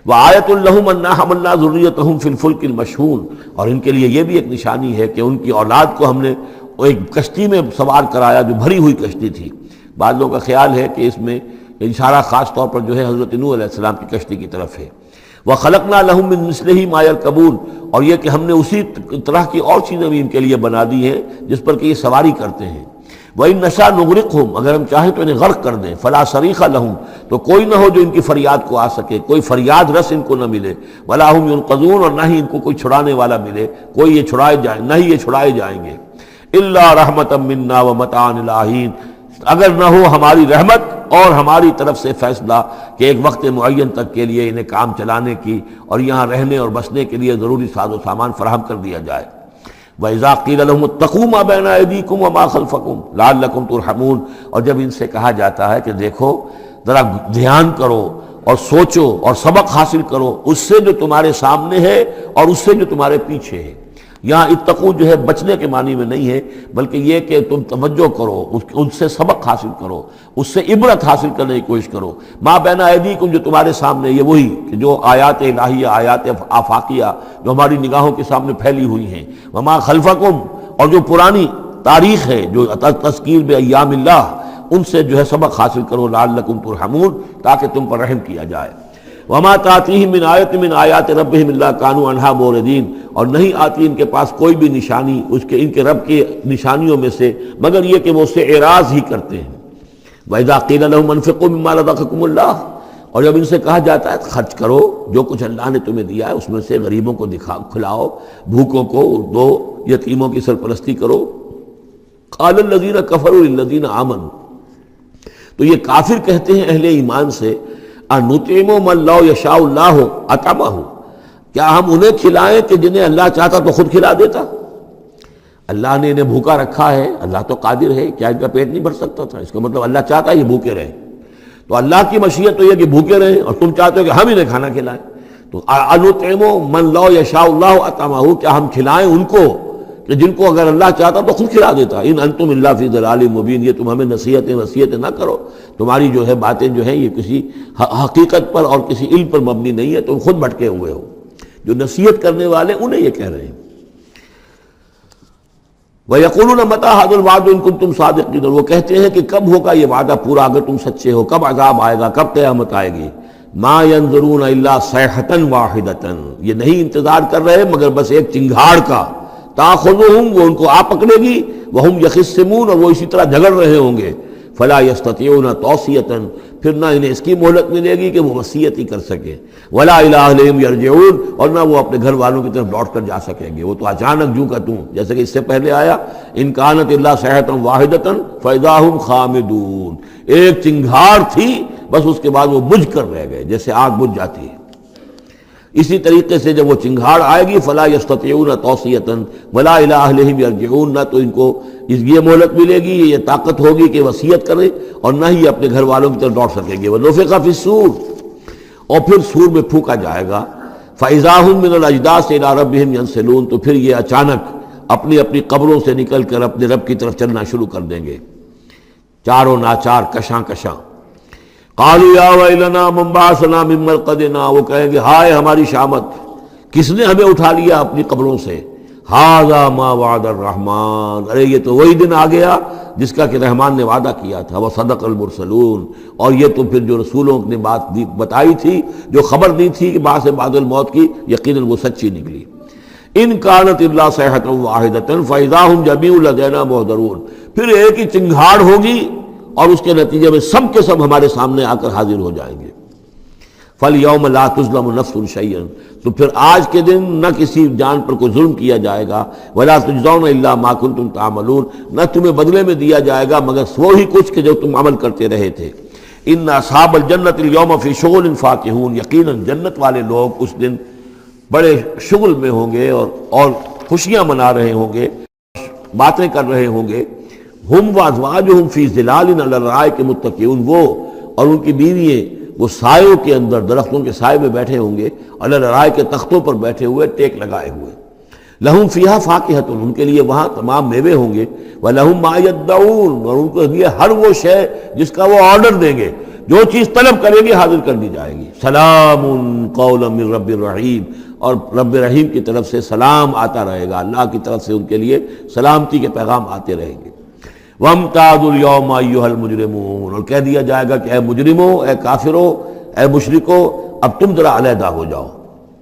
وآیۃ لہم انا حملنا ذریتہم فی الفلک المشحون، اور ان کے لیے یہ بھی ایک نشانی ہے کہ ان کی اولاد کو ہم نے ایک کشتی میں سوار کرایا جو بھری ہوئی کشتی تھی۔ بعض لوگوں کا خیال ہے کہ اس میں اشارہ خاص طور پر جو ہے حضرت نوح علیہ السلام کی کشتی کی طرف ہے۔ وَخَلَقْنَا لَهُم مِّن مِّثْلِهِ مَا يَرْكَبُونَ، اور یہ کہ ہم نے اسی طرح کی اور چیزیں بھی ان کے لیے بنا دی ہیں جس پر کہ یہ سواری کرتے ہیں۔ وَإِن نَّشَأْ نُغْرِقْهُمْ، اگر ہم چاہیں تو انہیں غرق کر دیں، فَلَا صَرِيخَ لَهُمْ، تو کوئی نہ ہو جو ان کی فریاد کو آ سکے، کوئی فریاد رس ان کو نہ ملے، وَلَا هُمْ يُنقَذُونَ، اور نہ ہی ان کو کوئی چھڑانے والا ملے، کوئی یہ چھڑائے جائیں، نہ ہی یہ چھڑائے جائیں گے۔ إِلَّا رَحْمَةً مِّنَّا وَمَتَاعًا إِلَىٰ حِينٍ، اگر نہ ہو ہماری رحمت اور ہماری طرف سے فیصلہ کہ ایک وقت معین تک کے لیے انہیں کام چلانے کی اور یہاں رہنے اور بسنے کے لیے ضروری ساز و سامان فراہم کر دیا جائے۔ وَإِذَا قِيلَ لَهُمُ اتَّقُوا مَا بَيْنَ أَيْدِيكُمْ وَمَا خَلْفَكُمْ لَعَلَّكُمْ تُرْحَمُونَ، اور جب ان سے کہا جاتا ہے کہ دیکھو ذرا دھیان کرو اور سوچو اور سبق حاصل کرو اس سے جو تمہارے سامنے ہے اور اس سے جو تمہارے پیچھے ہے۔ یہاں اتقو جو ہے بچنے کے معنی میں نہیں ہے، بلکہ یہ کہ تم توجہ کرو، ان سے سبق حاصل کرو، اس سے عبرت حاصل کرنے کی کوشش کرو۔ ما بین ایدیکم، جو تمہارے سامنے، یہ وہی کہ جو آیات الہیہ، آیات آفاقیہ جو ہماری نگاہوں کے سامنے پھیلی ہوئی ہیں، وما خلفکم، اور جو پرانی تاریخ ہے جو تذکیر بایام اللہ، ان سے جو ہے سبق حاصل کرو، لعلکم ترحمون، تاکہ تم پر رحم کیا جائے۔ وما تاتیہم من آیۃ من آیات ربہم الا کانوا عنہا معرضین، اور نہیں آتی ان کے پاس کوئی بھی نشانی اس کے ان کے رب کی نشانیوں میں سے مگر یہ کہ وہ اس سے اعراض ہی کرتے ہیں۔ وَإِذَا قِيلَ لَهُمْ أَنفِقُوا مِمَّا رَزَقَكُمُ اللَّهُ، اور جب ان سے کہا جاتا ہے خرچ کرو جو کچھ اللہ نے تمہیں دیا ہے اس میں سے، غریبوں کو کھلاؤ، بھوکوں کو دو، یتیموں کی سرپرستی کرو۔ قَالَ الَّذِينَ كَفَرُوا لِلَّذِينَ آمَنُوا، تو یہ کافر کہتے ہیں اہل ایمان سے، اَنُطْعِمُ مَن لَّوْ يَشَاءُ اللَّهُ أَطْعَمَهُ، کیا ہم انہیں کھلائیں کہ جنہیں اللہ چاہتا تو خود کھلا دیتا؟ اللہ نے انہیں بھوکا رکھا ہے، اللہ تو قادر ہے، کیا ان کا پیٹ نہیں بھر سکتا تھا؟ اس کا مطلب اللہ چاہتا ہے یہ بھوکے رہیں، تو اللہ کی مشیت تو یہ کہ بھوکے رہیں، اور تم چاہتے ہو کہ ہم انہیں کھانا کھلائیں۔ تو اَنُطْعِمُ مَن لَّوْ يَشَاءُ اللَّهُ أَطْعَمَهُ، کیا ہم کھلائیں ان کو کہ جن کو اگر اللہ چاہتا تو خود کھلا دیتا۔ ان انتم الا فی ضلال مبین، یہ تم ہمیں نصیحتیں نہ کرو، تمہاری جو ہے باتیں جو ہیں یہ کسی حقیقت پر اور کسی علم پر مبنی نہیں ہے، تم خود بھٹکے ہوئے ہو۔ جو نصیحت کرنے والے انہیں یہ کہہ رہے ہیں۔ وَيَقُولُونَ مَتَىٰ هَٰذَا الْوَعْدُ إِن كُنتُمْ صَادِقِينَ، اور وہ کہتے ہیں کہ کب ہوگا یہ وعدہ پورا اگر تم سچے ہو، کب عذاب آئے گا، کب قیامت آئے گی۔ مَا يَنظُرُونَ إِلَّا صَيْحَةً وَاحِدَةً، یہ نہیں انتظار کر رہے مگر بس ایک چنگھاڑ کا، تَأْخُذُهُمْ، وہ ان کو آ پکڑے گی، وَهُمْ يَخِصِّمُونَ، اور وہ اسی طرح جھگڑ رہے ہوں گے۔ فَلَا يَسْتَطِيعُونَ تَوْصِيَةً، پھر نہ انہیں اس کی مہلت ملے گی کہ وہ وصیت ہی کر سکے، وَلَا إِلَىٰ أَهْلِهِمْ يَرْجِعُونَ، اور نہ وہ اپنے گھر والوں کی طرف لوٹ کر جا سکیں گے، وہ تو اچانک جو کا توں، جیسے کہ اس سے پہلے آیا إِن كَانَتْ إِلَّا صَيْحَةً وَاحِدَةً فَإِذَا هُمْ خَامِدُونَ، ایک چنگھاڑ تھی بس اس کے بعد وہ بجھ کر رہ گئے، جیسے آگ بجھ جاتی ہے۔ اسی طریقے سے جب وہ چنگھاڑ آئے گی فلا یستطیعون توصیۃ ولا الی اہلہم یرجعون، نہ تو ان کو یہ مہلت ملے گی، یہ طاقت ہوگی کہ وصیت کریں، اور نہ ہی اپنے گھر والوں کی طرف لوٹ سکیں گے۔ ونفخ فی الصور، اور پھر سور میں پھونکا جائے گا، فاذا هم من الاجداث الی ربہم ینسلون، تو پھر یہ اچانک اپنی اپنی قبروں سے نکل کر اپنے رب کی طرف چلنا شروع کر دیں گے، چاروں ناچار، کشاں کشاں۔ قالوا یا ویلنا من بعثنا من مرقدنا، وہ کہیں گے ہائے ہماری شامت، کس نے ہمیں اٹھا لیا اپنی قبروں سے۔ ھذا ما وعد الرحمن، ارے یہ تو وہی دن آ گیا جس کا کہ رحمان نے وعدہ کیا تھا، وصدق المرسلون، اور یہ تو پھر جو رسولوں نے بات بتائی تھی، جو خبر دی تھی کہ بعث بعد الموت کی، یقیناً وہ سچی نکلی۔ ان کانت الا صیحۃ واحدۃ فاذا هم جميع لدینا محضرون، پھر ایک ہی چنگھاڑ ہوگی اور اس کے نتیجے میں سب کے سب ہمارے سامنے آ کر حاضر ہو جائیں گے۔ فَالْيَوْمَ لَا تُظْلَمُ نَفْسٌ شَيْئًا، تو پھر آج کے دن نہ کسی جان پر کوئی ظلم کیا جائے گا، وَلَا تُجْزَوْنَ إِلَّا مَا كُنتُمْ تَعْمَلُونَ، نہ تمہیں بدلے میں دیا جائے گا مگر وہی کچھ کہ جو تم عمل کرتے رہے تھے۔ إِنَّ أَصْحَابَ الْجَنَّةِ الْيَوْمَ فِي شُغُلٍ فَاكِهُونَ، یقیناً جنت والے لوگ اس دن بڑے شغل میں ہوں گے اور خوشیاں منا رہے ہوں گے، باتیں کر رہے ہوں گے۔ ہم وازواجہم فی ظلال علی الارائک متکئون، وہ اور ان کی بیوییں وہ سایوں کے اندر، درختوں کے سائے میں بیٹھے ہوں گے، علی الارائک کے تختوں پر بیٹھے ہوئے، ٹیک لگائے ہوئے۔ لہم فیہا فاکہۃ، ان کے لیے وہاں تمام میوے ہوں گے، ولہم ما یدعون، اور ان کے لیے ہر وہ شے جس کا وہ آرڈر دیں گے، جو چیز طلب کریں گے حاضر کر دی جائے گی۔ سلام قولا من رب الرحیم، اور رب رحیم کی طرف سے سلام آتا رہے گا، اللہ کی طرف سے ان کے لیے سلامتی کے پیغام آتے رہیں گے۔ وَامْتَازُوا الْيَوْمَ أَيُّهَا الْمُجْرِمُونَ، اور کہہ دیا جائے گا کہ اے مجرموں، اے کافروں، اے مشرکوں، اب تم ذرا علیحدہ ہو جاؤ۔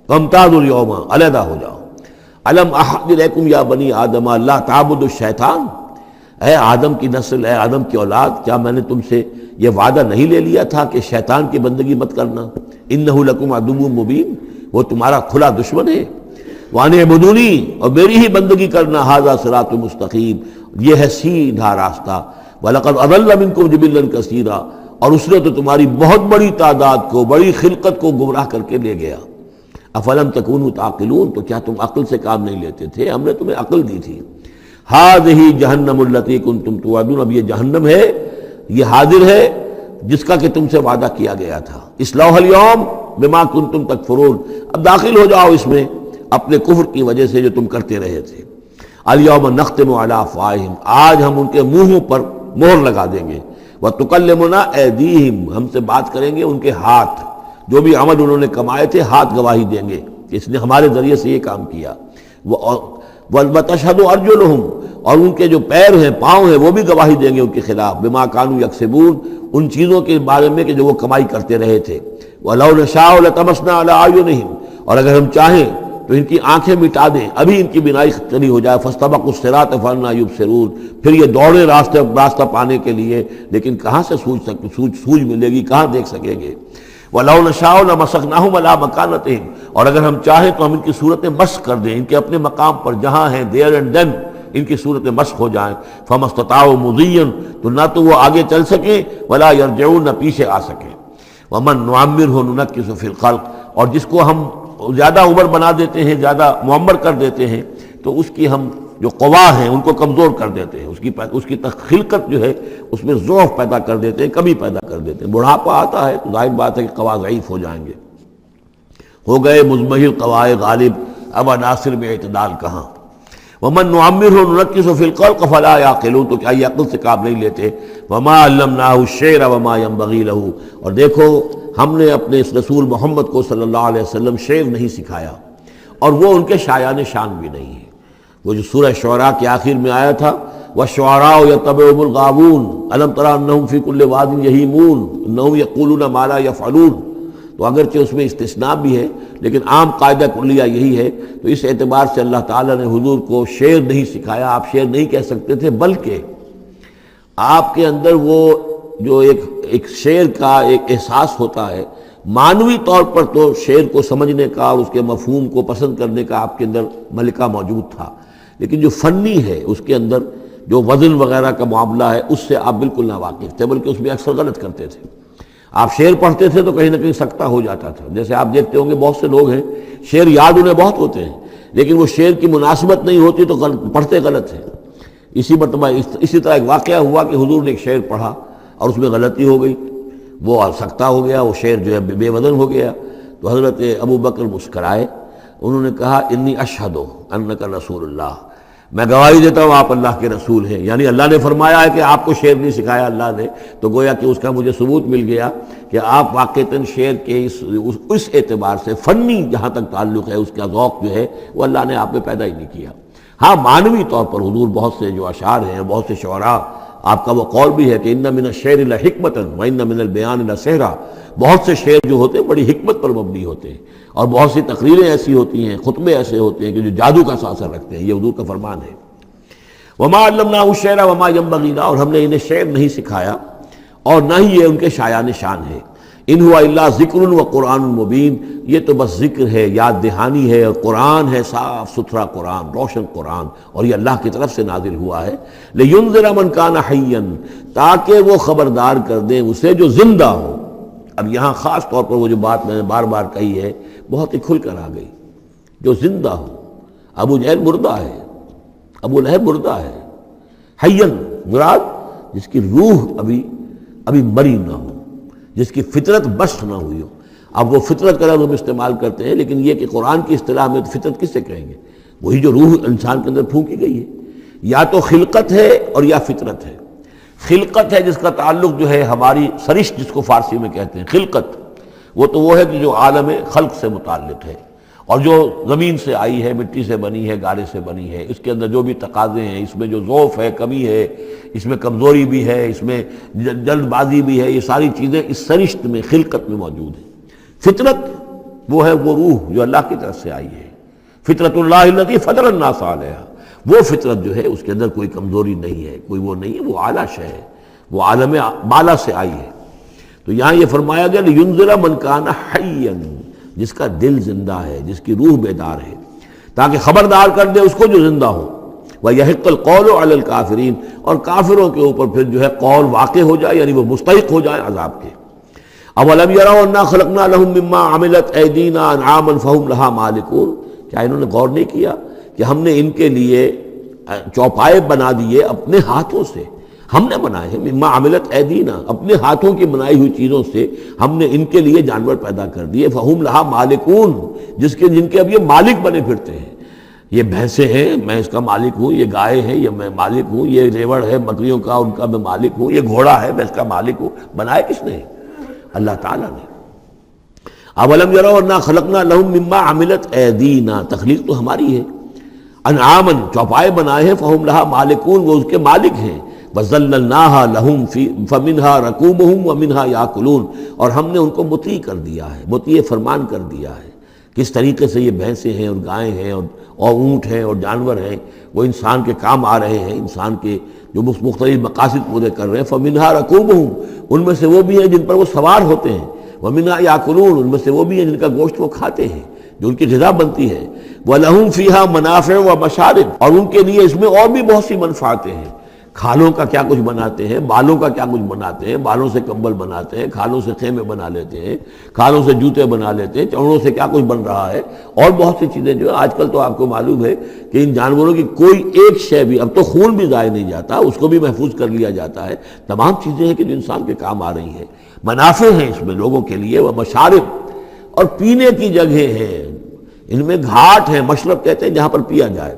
وَامْتَازُوا الْيَوْمَ، علیحدہ ہو جاؤ۔ أَلَمْ أَعْهَدْ إِلَيْكُمْ يَا بَنِي آدَمَ أَلَّا تَعْبُدُوا الشَّيْطَانَ، اے آدم کی نسل، اے آدم کی اولاد، کیا میں نے تم سے یہ وعدہ نہیں لے لیا تھا کہ شیطان کی بندگی مت کرنا؟ إِنَّهُ لَكُمْ عَدُوٌّ مُبِينٌ، وہ تمہارا کھلا دشمن ہے۔ وَأَنِ اعْبُدُونِي، اور میری ہی بندگی کرنا، هَذَا صِرَاطٌ مُسْتَقِيمٌ، یہ ہے سیدھا راستہ۔ وَلَقَدْ أَضَلَّ مِنْكُمْ جِبِلًّا كَثِيرًا، اور اس نے تو تمہاری بہت بڑی تعداد کو، بڑی خلقت کو گمراہ کر کے لے گیا۔ افلم تکونوا تعقلون، تو کیا تم عقل سے کام نہیں لیتے تھے؟ ہم نے تمہیں عقل دی تھی۔ ہذہ جہنم التی کنتم توعدون، اب یہ جہنم ہے، یہ حاضر ہے جس کا کہ تم سے وعدہ کیا گیا تھا۔ اصلوها اليوم بما کنتم تکفرون، اب داخل ہو جاؤ اس میں اپنے کفر کی وجہ سے جو تم کرتے رہے تھے۔ الیوم نختم علی افواہہم، آج ہم ان کے منہوں پر مہر لگا دیں گے۔ وتکلمنا ایدیہم، ہم سے بات کریں گے ان کے ہاتھ، جو بھی عمل انہوں نے کمائے تھے ہاتھ گواہی دیں گے کہ اس نے ہمارے ذریعے سے یہ کام کیا۔ وتشہد ارجلہم، اور ان کے جو پیر ہیں، پاؤں ہیں، وہ بھی گواہی دیں گے ان کے خلاف، بما کانوا یکسبون، ان چیزوں کے بارے میں کہ جو وہ کمائی کرتے رہے تھے۔ وَلَوْ نَشَاءُ لَطَمَسْنَا عَلَىٰ أَعْيُنِهِمْ، اور اگر ہم چاہیں تو ان کی آنکھیں مٹا دیں، ابھی ان کی بینائی چلی ہو جائے۔ فَاسْتَبَقُوا الصِّرَاطَ فَأَنَّىٰ يُبْصِرُونَ، پھر یہ دوڑے راستہ پانے کے لیے، لیکن کہاں سے سوجھ ملے گی، کہاں دیکھ سکیں گے۔ وَلَوْ نَشَاءُ لَمَسَخْنَاهُمْ عَلَىٰ مَكَانَتِهِمْ، اور اگر ہم چاہیں تو ہم ان کی صورتیں مسخ کر دیں، ان کے اپنے مقام پر جہاں ہیں، there and then ان کی صورتیں مسخ ہو جائیں۔ فَمَا اسْتَطَاعُوا مُضِيًّا، تو نہ تو وہ آگے چل سکیں، وَلَا يَرْجِعُونَ، نہ پیچھے آ سکیں۔ وَمَن نُعَمِّرْهُ نُنَكِّسُ فِي الْخَلْقِ، اور جس کو ہم زیادہ عمر بنا دیتے ہیں، زیادہ معمر کر دیتے ہیں، تو اس کی ہم جو قوا ہیں ان کو کمزور کر دیتے ہیں، اس کی خلقت جو ہے اس میں ضعف پیدا کر دیتے ہیں، کمی پیدا کر دیتے ہیں۔ بڑھاپا آتا ہے تو ظاہر بات ہے کہ قوا ضعیف ہو جائیں گے۔ ہو گئے مزمحل قوائے غالب، اب عناصر میں اعتدال کہاں۔ وَمَن نُعَمِّرْهُ نُنَكِّسُ فِي الْخَلْقِ فَلَا يَعْقِلُونَ، تو کیا یہ عقل سے کام نہیں لیتے۔ وَمَا عَلَّمْنَاهُ الشِّعْرَ وَمَا يَنبَغِي لَهُ، اور دیکھو ہم نے اپنے اس رسول محمد کو صلی اللہ علیہ وسلم شعر نہیں سکھایا، اور وہ ان کے شایان شان بھی نہیں ہے۔ وہ جو سورہ شعراء کے آخر میں آیا تھا، وَالشُّعَرَاءُ يَتَّبِعُهُمُ الْغَاوُونَ أَلَمْ تَرَ أَنَّهُمْ فِي كُلِّ وَادٍ يَهِيمُونَ إِنَّهُمْ يَقُولُونَ مَا لَا يَفْعَلُونَ، تو اگرچہ اس میں استثناء بھی ہے لیکن عام قاعدہ کلیہ یہی ہے۔ تو اس اعتبار سے اللہ تعالیٰ نے حضور کو شعر نہیں سکھایا، آپ شعر نہیں کہہ سکتے تھے، بلکہ آپ کے اندر وہ جو ایک شعر کا ایک احساس ہوتا ہے، معنوی طور پر تو شعر کو سمجھنے کا اور اس کے مفہوم کو پسند کرنے کا آپ کے اندر ملکہ موجود تھا، لیکن جو فنی ہے اس کے اندر جو وزن وغیرہ کا معاملہ ہے اس سے آپ بالکل ناواقف تھے، بلکہ اس میں اکثر غلط کرتے تھے۔ آپ شعر پڑھتے تھے تو کہیں نہ کہیں سکتہ ہو جاتا تھا۔ جیسے آپ دیکھتے ہوں گے بہت سے لوگ ہیں شعر یاد انہیں بہت ہوتے ہیں، لیکن وہ شعر کی مناسبت نہیں ہوتی تو پڑھتے غلط ہیں۔ اسی مرتبہ اسی طرح ایک واقعہ ہوا کہ حضور نے ایک شعر پڑھا اور اس میں غلطی ہو گئی، وہ سکتہ ہو گیا، وہ شعر جو ہے بے وزن ہو گیا۔ تو حضرت ابو بکر مسکرائے، انہوں نے کہا انی اشہد انک رسول اللہ، میں گواہی دیتا ہوں آپ اللہ کے رسول ہیں، یعنی اللہ نے فرمایا ہے کہ آپ کو شعر نہیں سکھایا اللہ نے، تو گویا کہ اس کا مجھے ثبوت مل گیا کہ آپ واقعتاً شعر کے اس اعتبار سے فنی جہاں تک تعلق ہے اس کا ذوق جو ہے وہ اللہ نے آپ میں پیدا ہی نہیں کیا۔ ہاں معنوی طور پر حضور بہت سے جو اشعار ہیں، بہت سے شعراء، آپ کا وہ قول بھی ہے کہ ان من الشعر لحکمۃ وان من البیان لسحرا، بہت سے شعر جو ہوتے ہیں بڑی حکمت پر مبنی ہوتے ہیں، اور بہت سی تقریریں ایسی ہوتی ہیں، خطبے ایسے ہوتے ہیں کہ جو جادو کا سا اثر رکھتے ہیں۔ یہ حضور کا فرمان ہے۔ وما علمناه الشعر وما ينبغي له، اور ہم نے انہیں شعر نہیں سکھایا اور نہ ہی یہ ان کے شایان شان ہے۔ ان هو الا ذکر و قرآن مبین، یہ تو بس ذکر ہے، یاد دہانی ہے، اور قرآن ہے، صاف ستھرا قرآن، روشن قرآن، اور یہ اللہ کی طرف سے نازل ہوا ہے۔ لینذر من کان حیا، تاکہ وہ خبردار کر دیں اسے جو زندہ ہو۔ اب یہاں خاص طور پر وہ جو بات میں نے بار بار کہی ہے بہت ہی کھل کر آ گئی، جو زندہ ہو۔ ابو جہل مردہ ہے، ابو لہب مردہ ہے، حیاً مراد جس کی روح ابھی مری نہ ہو، جس کی فطرت بست نہ ہوئی ہو۔ اب وہ فطرت کا لفظ ہم استعمال کرتے ہیں، لیکن یہ کہ قرآن کی اصطلاح میں فطرت کس سے کہیں گے؟ وہی جو روح انسان کے اندر پھونکی گئی ہے، یا تو خلقت ہے اور یا فطرت ہے۔ خلقت ہے جس کا تعلق جو ہے ہماری سرشت جس کو فارسی میں کہتے ہیں، خلقت وہ ہے کہ جو عالم خلق سے متعلق ہے، اور جو زمین سے آئی ہے، مٹی سے بنی ہے، گارے سے بنی ہے، اس کے اندر جو بھی تقاضے ہیں، اس میں جو ضعف ہے، کمی ہے، اس میں کمزوری بھی ہے، اس میں جلد بازی بھی ہے، یہ ساری چیزیں اس سرشت میں خلقت میں موجود ہیں۔ فطرت وہ ہے وہ روح جو اللہ کی طرف سے آئی ہے، فطرت اللہ التی فطر الناس علیہا، وہ فطرت جو ہے اس کے اندر کوئی کمزوری نہیں ہے، کوئی وہ نہیں ہے، وہ اعلیٰ شے ہے، وہ عالم بالا سے آئی ہے۔ تو یہاں یہ فرمایا گیا لِيُنذِرَ مَنْ كَانَ حَيًّا، جس کا دل زندہ ہے، جس کی روح بیدار ہے، تاکہ خبردار کر دے اس کو جو زندہ ہو۔ وَيَحِقَّ الْقَوْلُ عَلَى الْكَافِرِينَ، اور کافروں کے اوپر پھر جو ہے قول واقع ہو جائے، یعنی وہ مستحق ہو جائے عذاب کے۔ أَوَلَمْ يَرَوْا أَنَّا خَلَقْنَا لَهُم مِّمَّا عَمِلَتْ أَيْدِينَا أَنْعَامًا فَهُمْ لَهَا مَالِكُونَ، کیا انہوں نے غور نہیں کیا کہ ہم نے ان کے لیے چوپائے بنا دیے اپنے ہاتھوں سے، ہم نے بنائے ہیں، مما عملت ایدینا، اپنے ہاتھوں کی بنائی ہوئی چیزوں سے ہم نے ان کے لیے جانور پیدا کر دیے، فہم لہا مالکون، جن کے اب یہ مالک بنے پھرتے ہیں۔ یہ بھینسیں ہیں، میں اس کا مالک ہوں، یہ گائے ہیں، یہ میں مالک ہوں، یہ ریوڑ ہے بکریوں کا، ان کا میں مالک ہوں، یہ گھوڑا ہے، میں اس کا مالک ہوں۔ بنائے کس نے؟ اللہ تعالیٰ نے۔ اولم یروا انا خلقنا لهم مما عملت ایدینا، تخلیق تو ہماری ہے، انعامن، چوپائے بنائے ہیں، فہم لہا مالکون، وہ اس کے مالک ہیں، وَذَلَّلْنَاهَا لَهُمْ فَمِنْهَا رَكُوبُهُمْ وَمِنْهَا يَأْكُلُونَ، اور ہم نے ان کو مطیع کر دیا ہے، مطیع فرمان کر دیا ہے۔ کس طریقے سے یہ بھینسیں ہیں اور گائیں ہیں اور اونٹ ہیں اور جانور ہیں، وہ انسان کے کام آ رہے ہیں، انسان کے جو مختلف مقاصد پورے کر رہے ہیں۔ فَمِنْهَا رَكُوبُهُمْ، ان میں سے وہ بھی ہیں جن پر وہ سوار ہوتے ہیں، وَمِنْهَا يَأْكُلُونَ، ان میں سے وہ بھی ہیں جن کا گوشت وہ کھاتے ہیں، جو ان کی غذا بنتی ہے۔ وَلَهُمْ فِيهَا مَنَافِعُ وَمَشَارِبُ، اور ان کے لیے اس میں اور بھی بہت سی منفعتیں ہیں۔ کھالوں کا کیا کچھ بناتے ہیں، بالوں کا کیا کچھ بناتے ہیں، بالوں سے کمبل بناتے ہیں، کھالوں سے خیمے بنا لیتے ہیں، کھالوں سے جوتے بنا لیتے ہیں، چمڑوں سے کیا کچھ بن رہا ہے، اور بہت سی چیزیں جو آج کل تو آپ کو معلوم ہے کہ ان جانوروں کی کوئی ایک شے بھی، اب تو خون بھی ضائع نہیں جاتا، اس کو بھی محفوظ کر لیا جاتا ہے۔ تمام چیزیں ہیں کہ جو انسان کے کام آ رہی ہیں، منافع ہیں اس میں لوگوں کے لیے، وہ مشارب، اور پینے کی جگہیں ہیں، ان میں گھاٹ ہیں، مشرب کہتے ہیں جہاں پر پیا جائے۔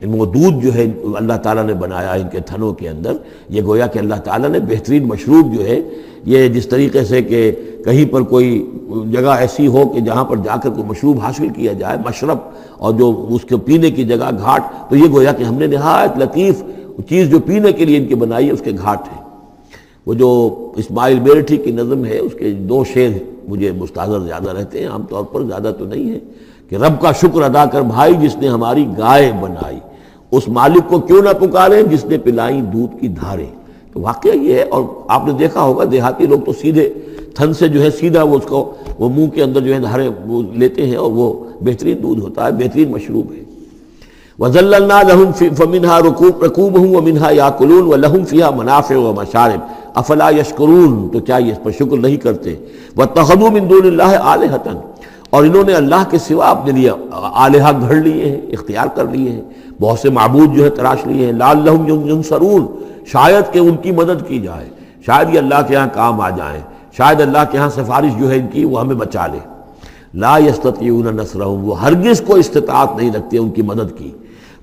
ان وہ دودھ جو ہے اللہ تعالیٰ نے بنایا ان کے تھنوں کے اندر، یہ گویا کہ اللہ تعالیٰ نے بہترین مشروب جو ہے، یہ جس طریقے سے کہ کہیں پر کوئی جگہ ایسی ہو کہ جہاں پر جا کر کوئی مشروب حاصل کیا جائے، مشرب، اور جو اس کے پینے کی جگہ گھاٹ، تو یہ گویا کہ ہم نے نہایت لطیف چیز جو پینے کے لیے ان کی بنائی ہے، اس کے گھاٹ ہیں۔ وہ جو اسماعیل میرٹھی کی نظم ہے، اس کے دو شعر مجھے مستحضر زیادہ رہتے ہیں، عام طور پر زیادہ تو نہیں ہے، کہ رب کا شکر ادا کر بھائی جس نے ہماری گائے بنائی، اس مالک کو کیوں نہ پکاریں جس نے پلائیں دودھ کی دھاریں۔ تو واقعہ یہ ہے، اور آپ نے دیکھا ہوگا دیہاتی لوگ تو سیدھے تھن سے جو ہے سیدھا وہ اس کو وہ منہ کے اندر جو ہے دھاریں وہ لیتے ہیں، اور وہ بہترین دودھ ہوتا ہے، بہترین مشروب ہے۔ وَذَلَّلْنَا لَهُمْ فَمِنْهَا رَكُوبُهُمْ وَمِنْهَا يَأْكُلُونَ وَلَهُمْ فِيهَا مَنَافِعُ وَمَشَارِبُ أَفَلَا يَشْكُرُونَ، تو کیا یہ اس پر شکر نہیں کرتے؟ وَاتَّخَذُوا مِن دُونِ اللَّهِ آلِهَةً، اور انہوں نے اللہ کے سوا اپنے لیے آلہہ گھڑ لیے ہیں، اختیار کر لیے ہیں، بہت سے معبود جو ہے تراش لیے ہیں، لَعَلَّهُمْ يُنصَرُونَ، شاید کہ ان کی مدد کی جائے، شاید یہ اللہ کے ہاں کام آ جائیں، شاید اللہ کے ہاں سفارش جو ہے ان کی وہ ہمیں بچا لے۔ لا يستطيعون نصرهم، وہ ہرگز کو استطاعت نہیں رکھتے ان کی مدد کی۔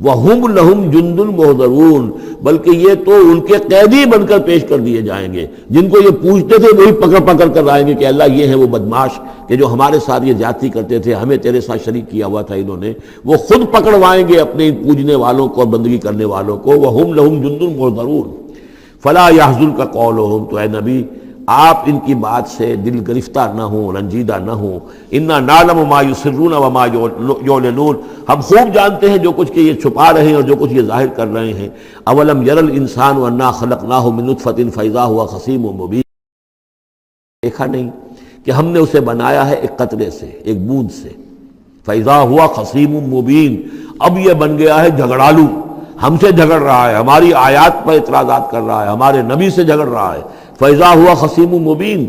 وَهُمْ لَهُمْ جُنْدٌ مُحْضَرُونَ، بلکہ یہ تو ان کے قیدی بن کر پیش کر دیے جائیں گے، جن کو یہ پوچھتے تھے وہی پکڑ پکڑ کر آئیں گے کہ اللہ یہ ہیں وہ بدماش کہ جو ہمارے ساتھ یہ زیادتی کرتے تھے، ہمیں تیرے ساتھ شریک کیا ہوا تھا انہوں نے، وہ خود پکڑوائیں گے اپنے پوجنے والوں کو اور بندگی کرنے والوں کو۔ وَهُمْ لَهُمْ جُنْدٌ مُحْضَرُونَ فَلَا يَحْزُنْكَ قَوْلُهُمْ، تو اے نبی آپ ان کی بات سے دل گرفتہ نہ ہوں، رنجیدہ نہ ہوں۔ اِنَّا نَعْلَمُ مَا يُسِرُّونَ وَمَا يُعْلِنُونَ، ہم خوب جانتے ہیں جو کچھ کہ یہ چھپا رہے ہیں اور جو کچھ یہ ظاہر کر رہے ہیں۔ اَوَلَمْ يَرَ الْإِنسَانُ أَنَّا خَلَقْنَاهُ مِن نُطْفَةٍ فَإِذَا هُوَ خَصِيمٌ مُبِينٌ، دیکھا نہیں کہ ہم نے اسے بنایا ہے ایک قطرے سے، ایک بوند سے، فَإِذَا هُوَ خَصِيمٌ مُبِينٌ، اب یہ بن گیا ہے جھگڑالو، ہم سے جھگڑ رہا ہے، ہماری آیات پر اعتراضات کر رہا ہے، ہمارے نبی سے جھگڑ رہا ہے۔ فَإِذَا هُوَ خَصِيمٌ مُبِينٌ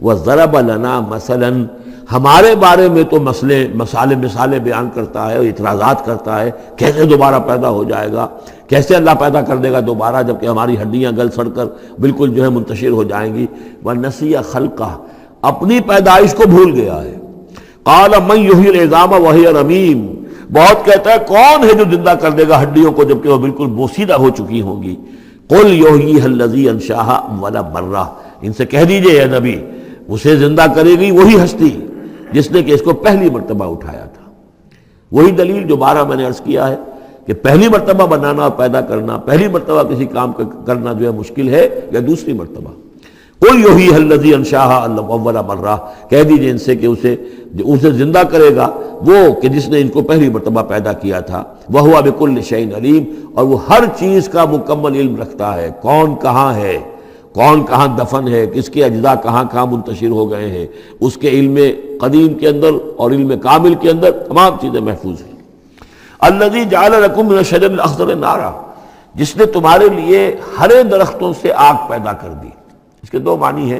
وَضَرَبَ لَنَا مَثَلًا، ہمارے بارے میں تو مثالیں بیان کرتا ہے اور اعتراضات کرتا ہے، کیسے دوبارہ پیدا ہو جائے گا، کیسے اللہ پیدا کر دے گا دوبارہ جبکہ ہماری ہڈیاں گل سڑ کر بالکل جو ہے منتشر ہو جائیں گی۔ وَنَسِيَ خَلْقَهُ، اپنی پیدائش کو بھول گیا ہے۔ قَالَ مَن يُحْيِي الْعِظَامَ وَهِيَ رَمِيمٌ، بہت کہتا ہے کون ہے جو زندہ کر دے گا ہڈیوں کو جبکہ وہ بالکل بوسیدہ ہو چکی ہوں گی؟ قل یحییھا الذی انشأھا اول مرہ، ان سے کہہ دیجئے اے نبی اسے زندہ کرے گی وہی ہستی جس نے کہ اس کو پہلی مرتبہ اٹھایا تھا۔ وہی دلیل جو 12 میں نے عرض کیا ہے کہ پہلی مرتبہ بنانا اور پیدا کرنا، پہلی مرتبہ کسی کام کرنا جو ہے مشکل ہے یا دوسری مرتبہ۔ قل یحییھا الذی انشأھا اول مرہ، کہہ دیجئے ان سے کہ اسے زندہ کرے گا وہ کہ جس نے ان کو پہلی مرتبہ پیدا کیا تھا۔ وہو بکل شیء علیم، اور وہ ہر چیز کا مکمل علم رکھتا ہے، کون کہاں ہے، کون کہاں دفن ہے، کس کے اجزاء کہاں کہاں منتشر ہو گئے ہیں، اس کے علم قدیم کے اندر اور علم کامل کے اندر تمام چیزیں محفوظ ہیں۔ الذی جعل لکم من الشجر الاخضر نارا، جس نے تمہارے لیے ہرے درختوں سے آگ پیدا کر دی۔ اس کے دو معنی ہیں،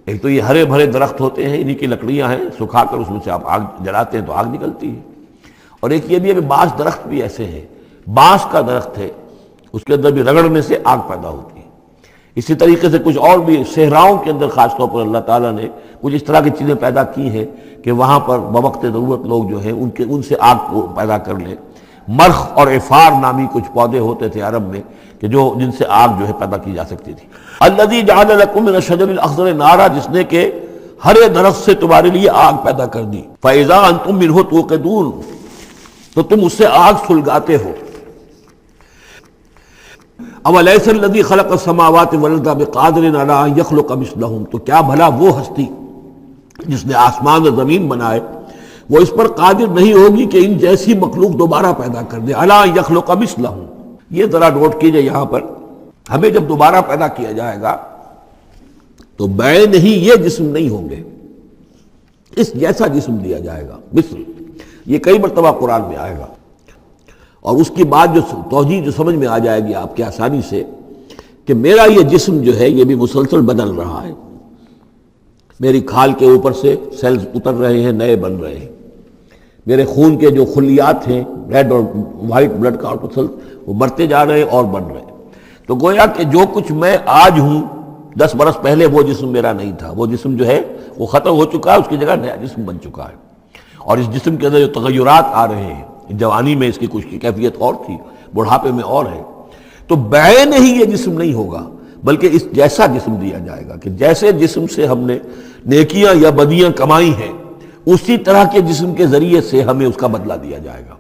ایک تو یہ ہرے بھرے درخت ہوتے ہیں، انہی کی لکڑیاں ہیں، سکھا کر اس میں سے آپ آگ جلاتے ہیں تو آگ نکلتی ہے، اور ایک یہ بھی ہے کہ بعض درخت بھی ایسے ہیں، بانس کا درخت ہے اس کے اندر بھی رگڑنے سے آگ پیدا ہوتی ہے۔ اسی طریقے سے کچھ اور بھی صحراؤں کے اندر خاص طور پر اللہ تعالیٰ نے کچھ اس طرح کی چیزیں پیدا کی ہیں کہ وہاں پر بوقت ضرورت لوگ جو ہیں ان سے آگ کو پیدا کر لیں۔ مرخ اور عفار نامی کچھ پودے ہوتے تھے عرب میں کہ جن سے آگ جو ہے پیدا کی جا سکتی تھی۔ الذی جعل لکم من الشجر الاخضر نارا، جس نے کہ ہرے درخت سے تمہارے لیے آگ پیدا کر دی۔ فاذا انتم منہ توقدون، تو تم اس سے آگ سلگاتے ہو۔ اولیس الذی خلق السماوات والارض بقادر علی ان یخلق مثلہم، تو کیا بھلا وہ ہستی جس نے آسمان اور زمین بنائے وہ اس پر قادر نہیں ہوگی کہ ان جیسی مخلوق دوبارہ پیدا کر دے؟ علی ان یخلق مثلہم، یہ ذرا نوٹ کیجئے یہاں پر، ہمیں جب دوبارہ پیدا کیا جائے گا تو بین ہی یہ جسم نہیں ہوں گے، اس جیسا جسم دیا جائے گا، مثل، یہ کئی مرتبہ قرآن میں آئے گا، اور اس کی بات جو توجیہ جو سمجھ میں آ جائے گی آپ کے آسانی سے کہ میرا یہ جسم جو ہے یہ بھی مسلسل بدل رہا ہے، میری کھال کے اوپر سے سیلز اتر رہے ہیں، نئے بن رہے ہیں، میرے خون کے جو خلیات ہیں ریڈ اور وائٹ بلڈ کارپسل وہ بڑھتے جا رہے ہیں اور بن رہے ہیں۔ تو گویا کہ جو کچھ میں آج ہوں 10 برس پہلے وہ جسم میرا نہیں تھا، وہ جسم جو ہے وہ ختم ہو چکا ہے، اس کی جگہ نیا جسم بن چکا ہے، اور اس جسم کے اندر جو تغیرات آ رہے ہیں، جوانی میں اس کی کچھ کیفیت اور تھی، بڑھاپے میں اور ہے، تو بعین ہی یہ جسم نہیں ہوگا بلکہ اس جیسا جسم دیا جائے گا کہ جیسے جسم سے ہم نے نیکیاں یا بدیاں کمائی ہیں اسی طرح کے جسم کے ذریعے سے ہمیں اس کا بدلہ دیا جائے گا۔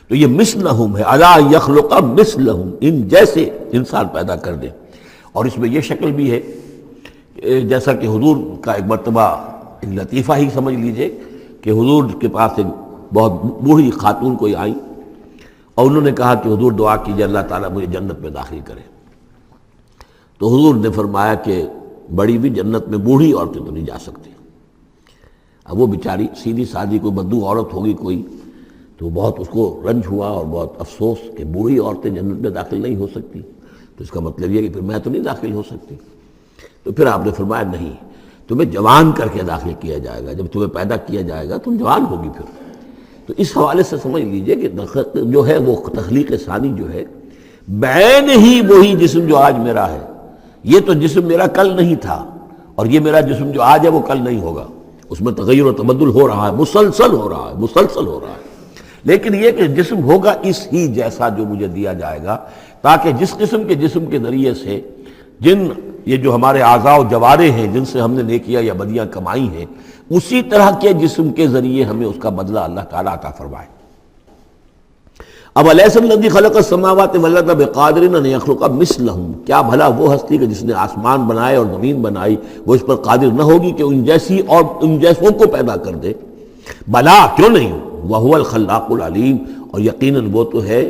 تو یہ مثلہم ہے، الی یخلق مثلہم، ان جیسے انسان پیدا کر دے۔ اور اس میں یہ شکل بھی ہے جیسا کہ حضور کا ایک مرتبہ ایک لطیفہ ہی سمجھ لیجئے کہ حضور کے پاس ایک بہت بوڑھی خاتون کوئی آئی اور انہوں نے کہا کہ حضور دعا کیجئے اللہ تعالیٰ مجھے جنت میں داخل کرے۔ تو حضور نے فرمایا کہ بڑی بھی جنت میں بوڑھی عورتیں تو نہیں جا سکتی۔ اب وہ بیچاری سیدھی سادھی کوئی بدو عورت ہوگی کوئی، تو بہت اس کو رنج ہوا اور بہت افسوس کہ بوڑھی عورتیں جنت میں داخل نہیں ہو سکتی، تو اس کا مطلب یہ کہ پھر میں تو نہیں داخل ہو سکتی۔ تو پھر آپ نے فرمایا نہیں، تمہیں جوان کر کے داخل کیا جائے گا، جب تمہیں پیدا کیا جائے گا تم جوان ہوگی پھر۔ تو اس حوالے سے سمجھ لیجئے کہ جو ہے وہ تخلیق ثانی جو ہے بعین ہی وہی جسم جو آج میرا ہے، یہ تو جسم میرا کل نہیں تھا، اور یہ میرا جسم جو آج ہے وہ کل نہیں ہوگا، اس میں تغیر و تبدل ہو رہا ہے، مسلسل ہو رہا ہے، مسلسل ہو رہا ہے، لیکن یہ کہ جسم ہوگا اس ہی جیسا جو مجھے دیا جائے گا، تاکہ جس قسم کے جسم کے ذریعے سے یہ جو ہمارے اعضاء و جوارح ہیں جن سے ہم نے نیکیاں یا بدیاں کمائی ہیں، اسی طرح کے جسم کے ذریعے ہمیں اس کا بدلہ اللہ تعالیٰ عطا فرمائے۔ اب الیس الذی خلق السماوات والارض بقادر ان یخلق مثلہم، کیا بھلا وہ ہستی کہ جس نے آسمان بنائے اور زمین بنائی وہ اس پر قادر نہ ہوگی کہ ان جیسی اور ان جیسوں کو پیدا کر دے؟ بلا، کیوں نہیں، وہو الخلاق العلیم، اور یقیناً وہ تو ہے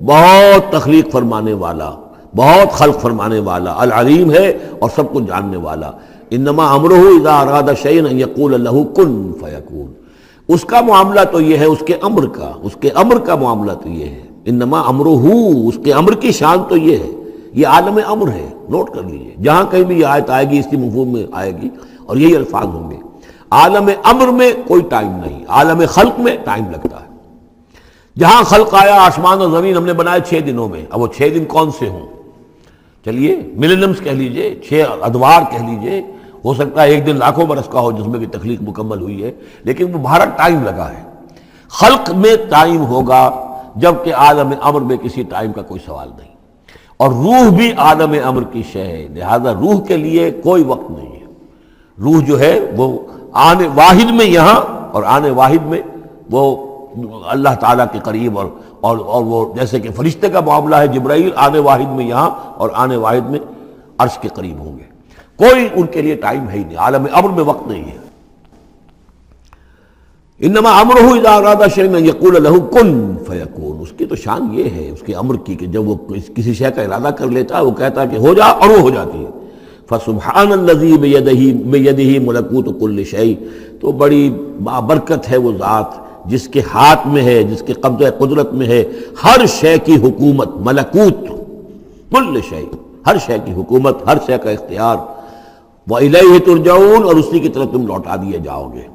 بہت تخلیق فرمانے والا، بہت خلق فرمانے والا، العلیم ہے اور سب کو جاننے والا۔ انما امرہ اذا اراد شیئا ان یقول لہ کن فیکون، اس کا معاملہ تو یہ ہے، اس کے امر کا معاملہ تو یہ ہے، انما امرہ، اس کے امر کی شان تو یہ ہے، یہ عالم امر ہے، نوٹ کر لیجئے، جہاں کہیں بھی یہ آیت آئے گی اس کی مفہوم میں آئے گی اور یہی الفاظ ہوں گے۔ عالم امر میں کوئی ٹائم نہیں، عالم خلق میں ٹائم لگتا ہے۔ جہاں خلق آیا آسمان اور زمین ہم نے بنائے 6 دنوں میں، اب وہ 6 دن کون سے ہوں؟ چلیے ملینمز کہہ لیجئے، 6 ادوار کہہ لیجئے، ہو سکتا ہے ایک دن لاکھوں برس کا ہو جس میں بھی تخلیق مکمل ہوئی ہے، لیکن وہ بھارت ٹائم لگا ہے۔ خلق میں ٹائم ہوگا جبکہ عالم امر میں کسی ٹائم کا کوئی سوال نہیں، اور روح بھی عالم امر کی شے ہے، لہذا روح کے لیے کوئی وقت نہیں ہے۔ روح جو ہے وہ آنے واحد میں یہاں اور آنے واحد میں وہ اللہ تعالیٰ کے قریب، اور وہ جیسے کہ فرشتے کا معاملہ ہے، جبرائیل آنے واحد میں یہاں اور آنے واحد میں عرش کے قریب ہوں گے، کوئی ان کے لیے ٹائم ہے ہی نہیں، عالم امر میں وقت نہیں ہے۔ انما امرہ اذا اراد شیئا ان یقول له کن فیکون، اس کی تو شان یہ ہے اس کے امر کی کہ جب وہ کسی شے کا ارادہ کر لیتا ہے وہ کہتا ہے کہ ہو جا، اور وہ ہو جاتی ہے۔ فسبحان الذی بیدہ ملکوت کل شیء، تو بڑی بابرکت ہے وہ ذات جس کے ہاتھ میں ہے، جس کے قبضہ قدرت میں ہے ہر شے کی حکومت، ملکوت کل شیء، ہر شے کی حکومت، ہر شے کا اختیار۔ وَإِلَيْهِ تُرْجَعُونَ، اور اسی کی طرف تم لوٹا دیے جاؤ گے۔